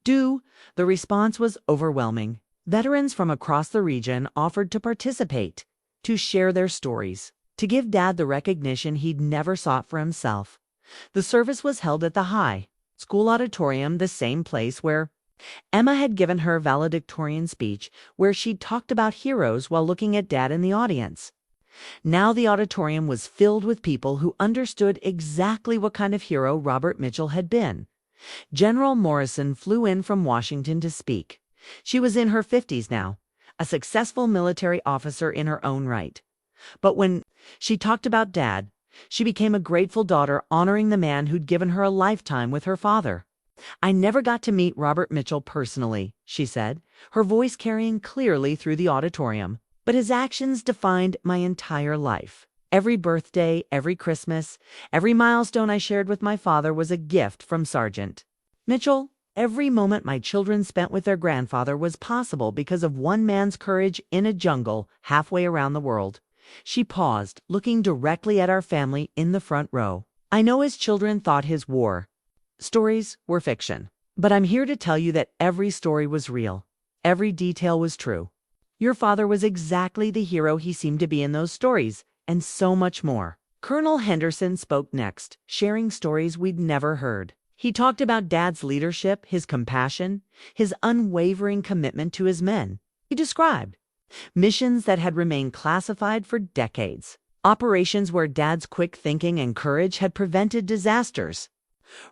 do, the response was overwhelming. Veterans from across the region offered to participate, to share their stories, to give Dad the recognition he'd never sought for himself. The service was held at the high school auditorium, the same place where Emma had given her valedictorian speech, where she talked about heroes while looking at Dad in the audience. Now the auditorium was filled with people who understood exactly what kind of hero Robert Mitchell had been. General Morrison flew in from Washington to speak. She was in her 50s now, a successful military officer in her own right. But when she talked about Dad, she became a grateful daughter honoring the man who'd given her a lifetime with her father. "I never got to meet Robert Mitchell personally," she said, her voice carrying clearly through the auditorium. "But his actions defined my entire life. Every birthday, every Christmas, every milestone I shared with my father was a gift from Sergeant Mitchell. Every moment my children spent with their grandfather was possible because of one man's courage in a jungle halfway around the world." She paused, looking directly at our family in the front row. "I know his children thought his war stories were fiction, but I'm here to tell you that every story was real. Every detail was true. Your father was exactly the hero he seemed to be in those stories, and so much more." Colonel Henderson spoke next, sharing stories we'd never heard. He talked about Dad's leadership, his compassion, his unwavering commitment to his men. He described missions that had remained classified for decades, operations where Dad's quick thinking and courage had prevented disasters.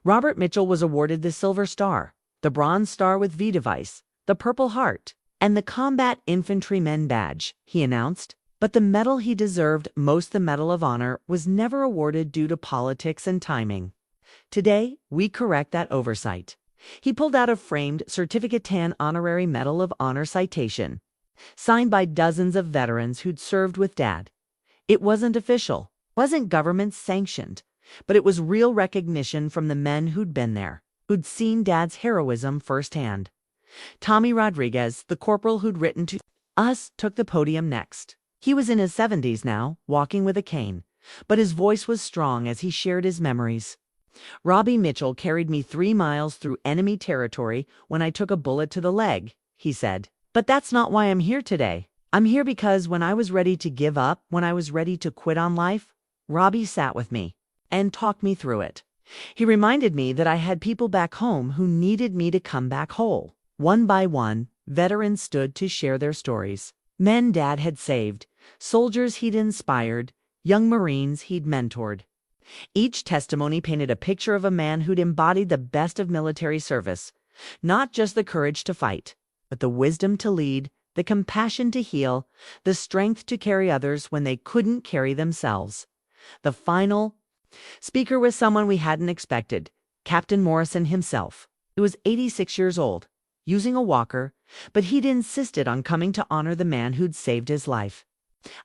Robert Mitchell was awarded the Silver Star, the Bronze Star with V device, the Purple Heart, and the Combat Infantryman Badge, he announced. But the medal he deserved most, the Medal of Honor, was never awarded due to politics and timing. Today, we correct that oversight. He pulled out a framed Certificate Tan Honorary Medal of Honor citation, signed by dozens of veterans who'd served with Dad. It wasn't official, wasn't government sanctioned, but it was real recognition from the men who'd been there, who'd seen Dad's heroism firsthand. Tommy Rodriguez, the corporal who'd written to us, took the podium next. He was in his 70s now, walking with a cane, but his voice was strong as he shared his memories. "Robbie Mitchell carried me 3 miles through enemy territory when I took a bullet to the leg," he said. "But that's not why I'm here today. I'm here because when I was ready to give up, when I was ready to quit on life, Robbie sat with me and talked me through it. He reminded me that I had people back home who needed me to come back whole." One by one, veterans stood to share their stories. Men Dad had saved, soldiers he'd inspired, young Marines he'd mentored. Each testimony painted a picture of a man who'd embodied the best of military service, not just the courage to fight, but the wisdom to lead, the compassion to heal, the strength to carry others when they couldn't carry themselves. The final speaker was someone we hadn't expected, Captain Morrison himself. He was 86 years old, using a walker, but he'd insisted on coming to honor the man who'd saved his life.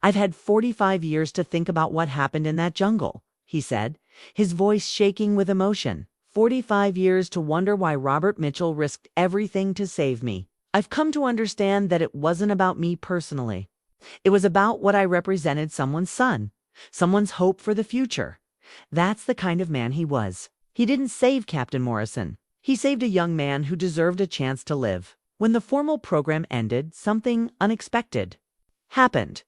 "I've had 45 years to think about what happened in that jungle," he said, his voice shaking with emotion. "45 years to wonder why Robert Mitchell risked everything to save me. I've come to understand that it wasn't about me personally. It was about what I represented, someone's son, someone's hope for the future." That's the kind of man he was. He didn't save Captain Morrison. He saved a young man who deserved a chance to live. When the formal program ended, something unexpected happened.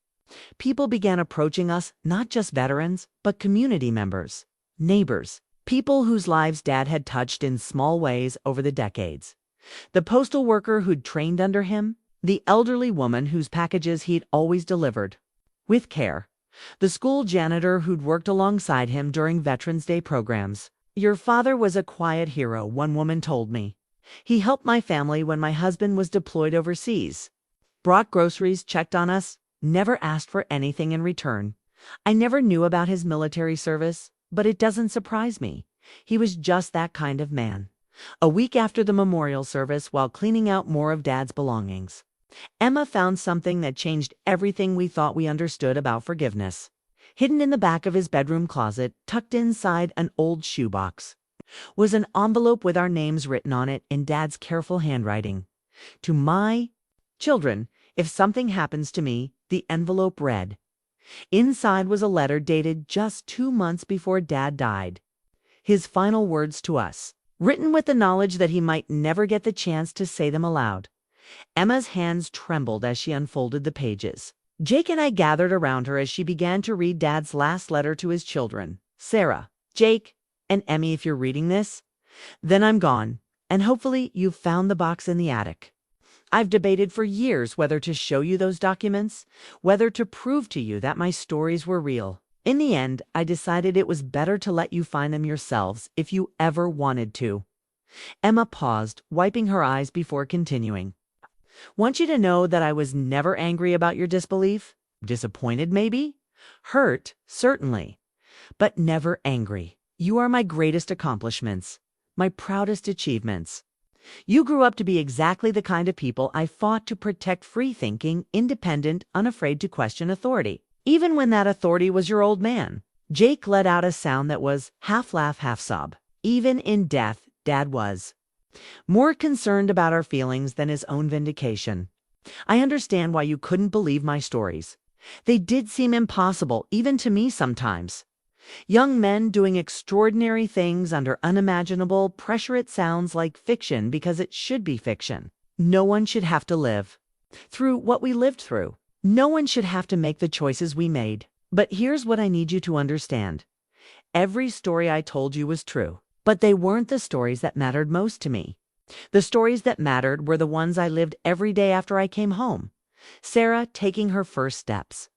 People began approaching us, not just veterans, but community members, neighbors, people whose lives Dad had touched in small ways over the decades. The postal worker who'd trained under him, the elderly woman whose packages he'd always delivered with care, the school janitor who'd worked alongside him during Veterans Day programs. "Your father was a quiet hero," one woman told me. "He helped my family when my husband was deployed overseas, brought groceries, checked on us, never asked for anything in return. I never knew about his military service, but it doesn't surprise me. He was just that kind of man." A week after the memorial service, while cleaning out more of Dad's belongings, Emma found something that changed everything we thought we understood about forgiveness. Hidden in the back of his bedroom closet, tucked inside an old shoebox, was an envelope with our names written on it in Dad's careful handwriting. "To my children, if something happens to me," the envelope read. Inside was a letter dated just 2 months before Dad died. His final words to us, written with the knowledge that he might never get the chance to say them aloud. Emma's hands trembled as she unfolded the pages. Jake and I gathered around her as she began to read Dad's last letter to his children. "Sarah, Jake, And Emmy, if you're reading this, then I'm gone, and hopefully you've found the box in the attic. I've debated for years whether to show you those documents, whether to prove to you that my stories were real. In the end, I decided it was better to let you find them yourselves if you ever wanted to. Emma paused, wiping her eyes before continuing. Want you to know that I was never angry about your disbelief. Disappointed, maybe? Hurt, certainly. But never angry. You are my greatest accomplishments, my proudest achievements. You grew up to be exactly the kind of people I fought to protect free thinking, independent, unafraid to question authority. Even when that authority was your old man. Jake let out a sound that was half laugh, half sob. Even in death, Dad was more concerned about our feelings than his own vindication. I understand why you couldn't believe my stories. They did seem impossible, even to me sometimes. Young men doing extraordinary things under unimaginable pressure. It sounds like fiction because it should be fiction. No one should have to live through what we lived through. No one should have to make the choices we made. But here's what I need you to understand. Every story I told you was true, but they weren't the stories that mattered most to me. The stories that mattered were the ones I lived every day after I came home. Sarah taking her first steps.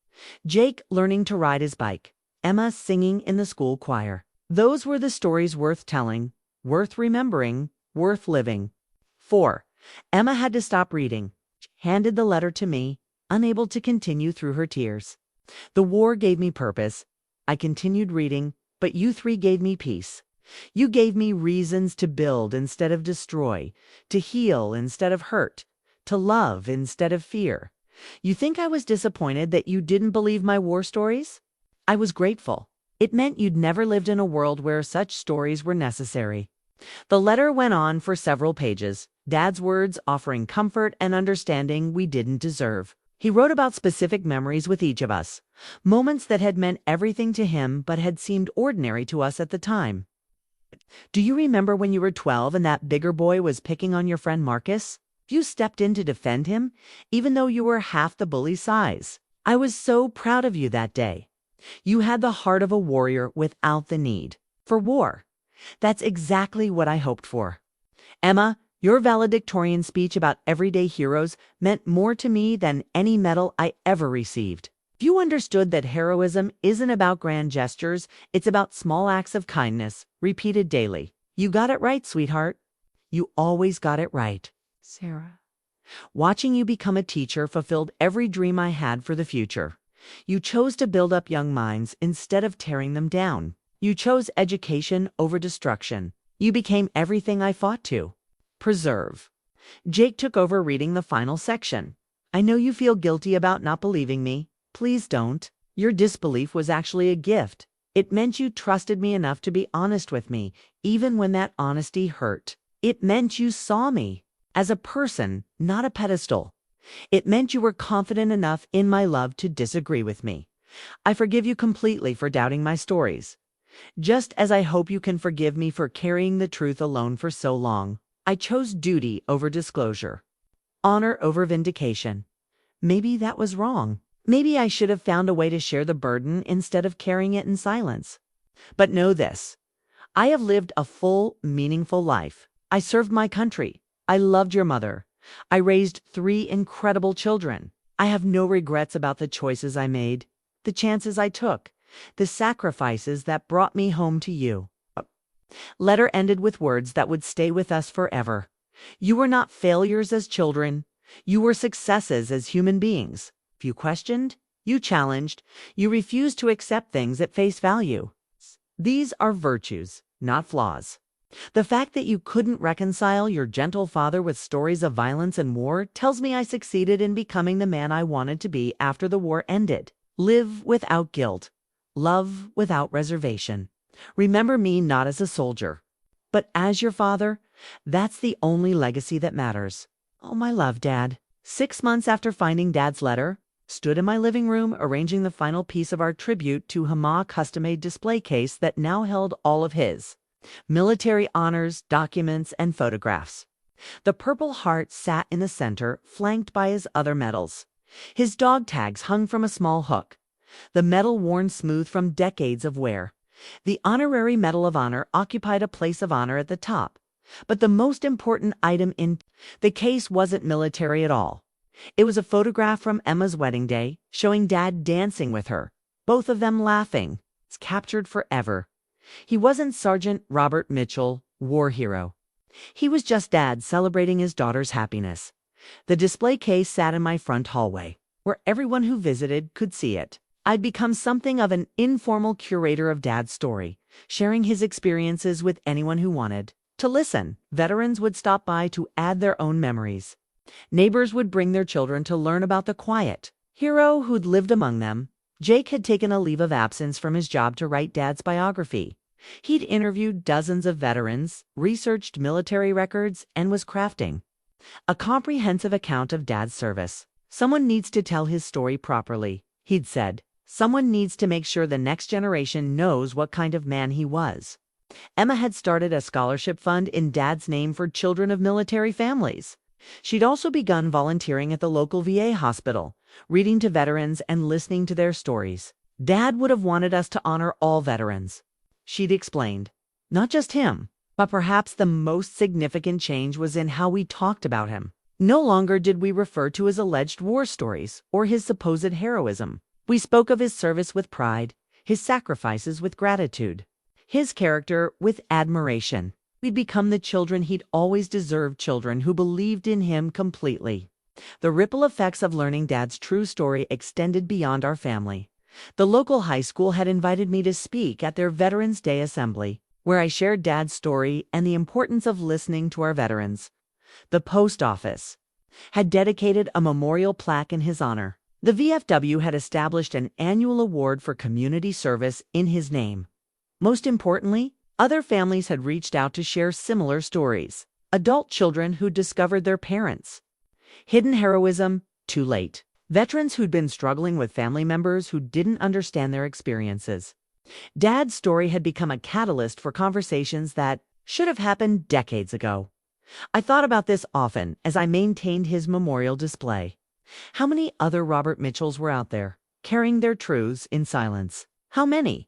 Jake learning to ride his bike. Emma singing in the school choir. Those were the stories worth telling, worth remembering, worth living. 4. Emma had to stop reading. She handed the letter to me, unable to continue through her tears. The war gave me purpose. I continued reading, but you 3 gave me peace. You gave me reasons to build instead of destroy, to heal instead of hurt, to love instead of fear. You think I was disappointed that you didn't believe my war stories? I was grateful. It meant you'd never lived in a world where such stories were necessary. The letter went on for several pages, Dad's words offering comfort and understanding we didn't deserve. He wrote about specific memories with each of us, moments that had meant everything to him but had seemed ordinary to us at the time. Do you remember when you were 12 and that bigger boy was picking on your friend Marcus? You stepped in to defend him, even though you were half the bully's size. I was so proud of you that day. You had the heart of a warrior without the need for war. That's exactly what I hoped for. Emma, your valedictorian speech about everyday heroes meant more to me than any medal I ever received. If you understood that heroism isn't about grand gestures, it's about small acts of kindness, repeated daily. You got it right, sweetheart. You always got it right. Sarah. Watching you become a teacher fulfilled every dream I had for the future. You chose to build up young minds instead of tearing them down. You chose education over destruction. You became everything I fought to preserve. Jake took over reading the final section. I know you feel guilty about not believing me. Please don't. Your disbelief was actually a gift. It meant you trusted me enough to be honest with me, even when that honesty hurt. It meant you saw me as a person, not a pedestal. It meant you were confident enough in my love to disagree with me. I forgive you completely for doubting my stories. Just as I hope you can forgive me for carrying the truth alone for so long. I chose duty over disclosure, honor over vindication. Maybe that was wrong. Maybe I should have found a way to share the burden instead of carrying it in silence. But know this. I have lived a full, meaningful life. I served my country. I loved your mother. I raised 3 incredible children. I have no regrets about the choices I made, the chances I took, the sacrifices that brought me home to you. Letter ended with words that would stay with us forever. You were not failures as children. You were successes as human beings. If you questioned, you challenged, you refused to accept things at face value. These are virtues, not flaws. The fact that you couldn't reconcile your gentle father with stories of violence and war tells me I succeeded in becoming the man I wanted to be after the war ended. Live without guilt. Love without reservation. Remember me not as a soldier, but as your father. That's the only legacy that matters. Oh, my love, Dad. 6 months after finding Dad's letter, stood in my living room arranging the final piece of our tribute to Hama custom-made display case that now held all of his military honors, documents, and photographs. The Purple Heart sat in the center, flanked by his other medals. His dog tags hung from a small hook, the metal worn smooth from decades of wear. The Honorary Medal of Honor occupied a place of honor at the top, but the most important item in the case wasn't military at all. It was a photograph from Emma's wedding day showing Dad dancing with her, both of them laughing. It's captured forever. He wasn't Sergeant Robert Mitchell, war hero. He was just Dad celebrating his daughter's happiness. The display case sat in my front hallway, where everyone who visited could see it. I'd become something of an informal curator of Dad's story, sharing his experiences with anyone who wanted to listen. Veterans would stop by to add their own memories. Neighbors would bring their children to learn about the quiet hero who'd lived among them. Jake had taken a leave of absence from his job to write Dad's biography. He'd interviewed dozens of veterans, researched military records, and was crafting a comprehensive account of Dad's service. Someone needs to tell his story properly, he'd said. Someone needs to make sure the next generation knows what kind of man he was. Emma had started a scholarship fund in Dad's name for children of military families. She'd also begun volunteering at the local VA hospital, reading to veterans and listening to their stories. Dad would have wanted us to honor all veterans, she'd explained. Not just him, but perhaps the most significant change was in how we talked about him. No longer did we refer to his alleged war stories or his supposed heroism. We spoke of his service with pride, his sacrifices with gratitude, his character with admiration. We'd become the children he'd always deserved, children who believed in him completely. The ripple effects of learning Dad's true story extended beyond our family. The local high school had invited me to speak at their Veterans Day assembly, where I shared Dad's story and the importance of listening to our veterans. The post office had dedicated a memorial plaque in his honor. The VFW had established an annual award for community service in his name. Most importantly, other families had reached out to share similar stories. Adult children who discovered their parents' hidden heroism too late. Veterans who'd been struggling with family members who didn't understand their experiences. Dad's story had become a catalyst for conversations that should have happened decades ago. I thought about this often as I maintained his memorial display. How many other Robert Mitchells were out there, carrying their truths in silence? How many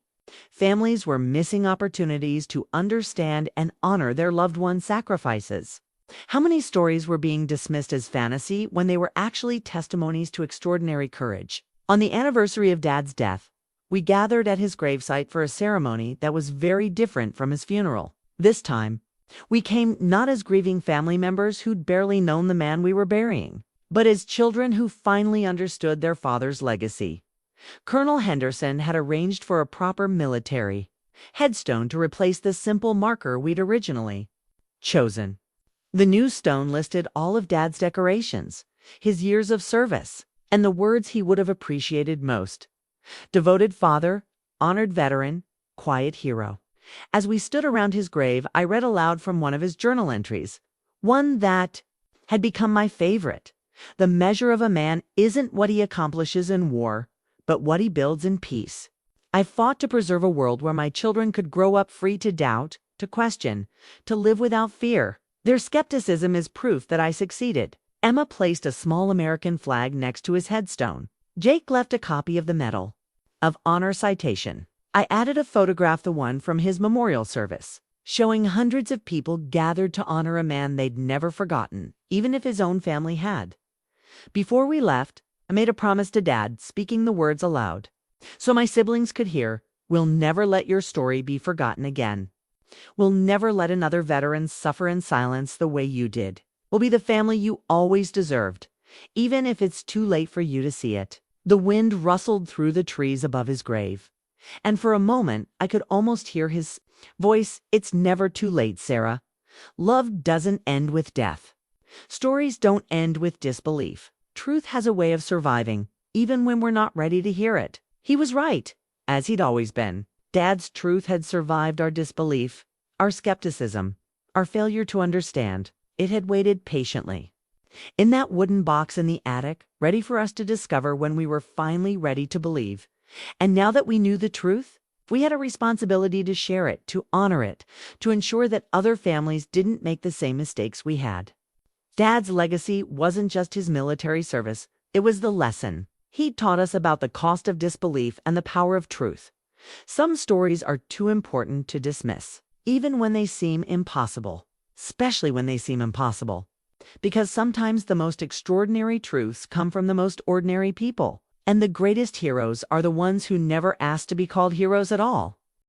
families were missing opportunities to understand and honor their loved ones' sacrifices? How many stories were being dismissed as fantasy when they were actually testimonies to extraordinary courage? On the anniversary of Dad's death, we gathered at his gravesite for a ceremony that was very different from his funeral. This time, we came not as grieving family members who'd barely known the man we were burying, but as children who finally understood their father's legacy. Colonel Henderson had arranged for a proper military headstone to replace the simple marker we'd originally chosen. The new stone listed all of Dad's decorations, his years of service, and the words he would have appreciated most. Devoted father, honored veteran, quiet hero. As we stood around his grave, I read aloud from one of his journal entries, one that had become my favorite. The measure of a man isn't what he accomplishes in war, but what he builds in peace. I fought to preserve a world where my children could grow up free to doubt, to question, to live without fear. Their skepticism is proof that I succeeded. Emma placed a small American flag next to his headstone. Jake left a copy of the Medal of Honor citation. I added a photograph, the one from his memorial service, showing hundreds of people gathered to honor a man they'd never forgotten, even if his own family had. Before we left, I made a promise to Dad, speaking the words aloud, so my siblings could hear, "We'll never let your story be forgotten again. We'll never let another veteran suffer in silence the way you did. We'll be the family you always deserved, even if it's too late for you to see it." The wind rustled through the trees above his grave, and for a moment I could almost hear his voice. "It's never too late, Sarah. Love doesn't end with death. Stories don't end with disbelief. Truth has a way of surviving, even when we're not ready to hear it." He was right, as he'd always been. Dad's truth had survived our disbelief, our skepticism, our failure to understand. It had waited patiently in that wooden box in the attic, ready for us to discover when we were finally ready to believe. And now that we knew the truth, we had a responsibility to share it, to honor it, to ensure that other families didn't make the same mistakes we had. Dad's legacy wasn't just his military service, it was the lesson. He taught us about the cost of disbelief and the power of truth. Some stories are too important to dismiss, even when they seem impossible, especially when they seem impossible. Because sometimes the most extraordinary truths come from the most ordinary people, and the greatest heroes are the ones who never asked to be called heroes at all.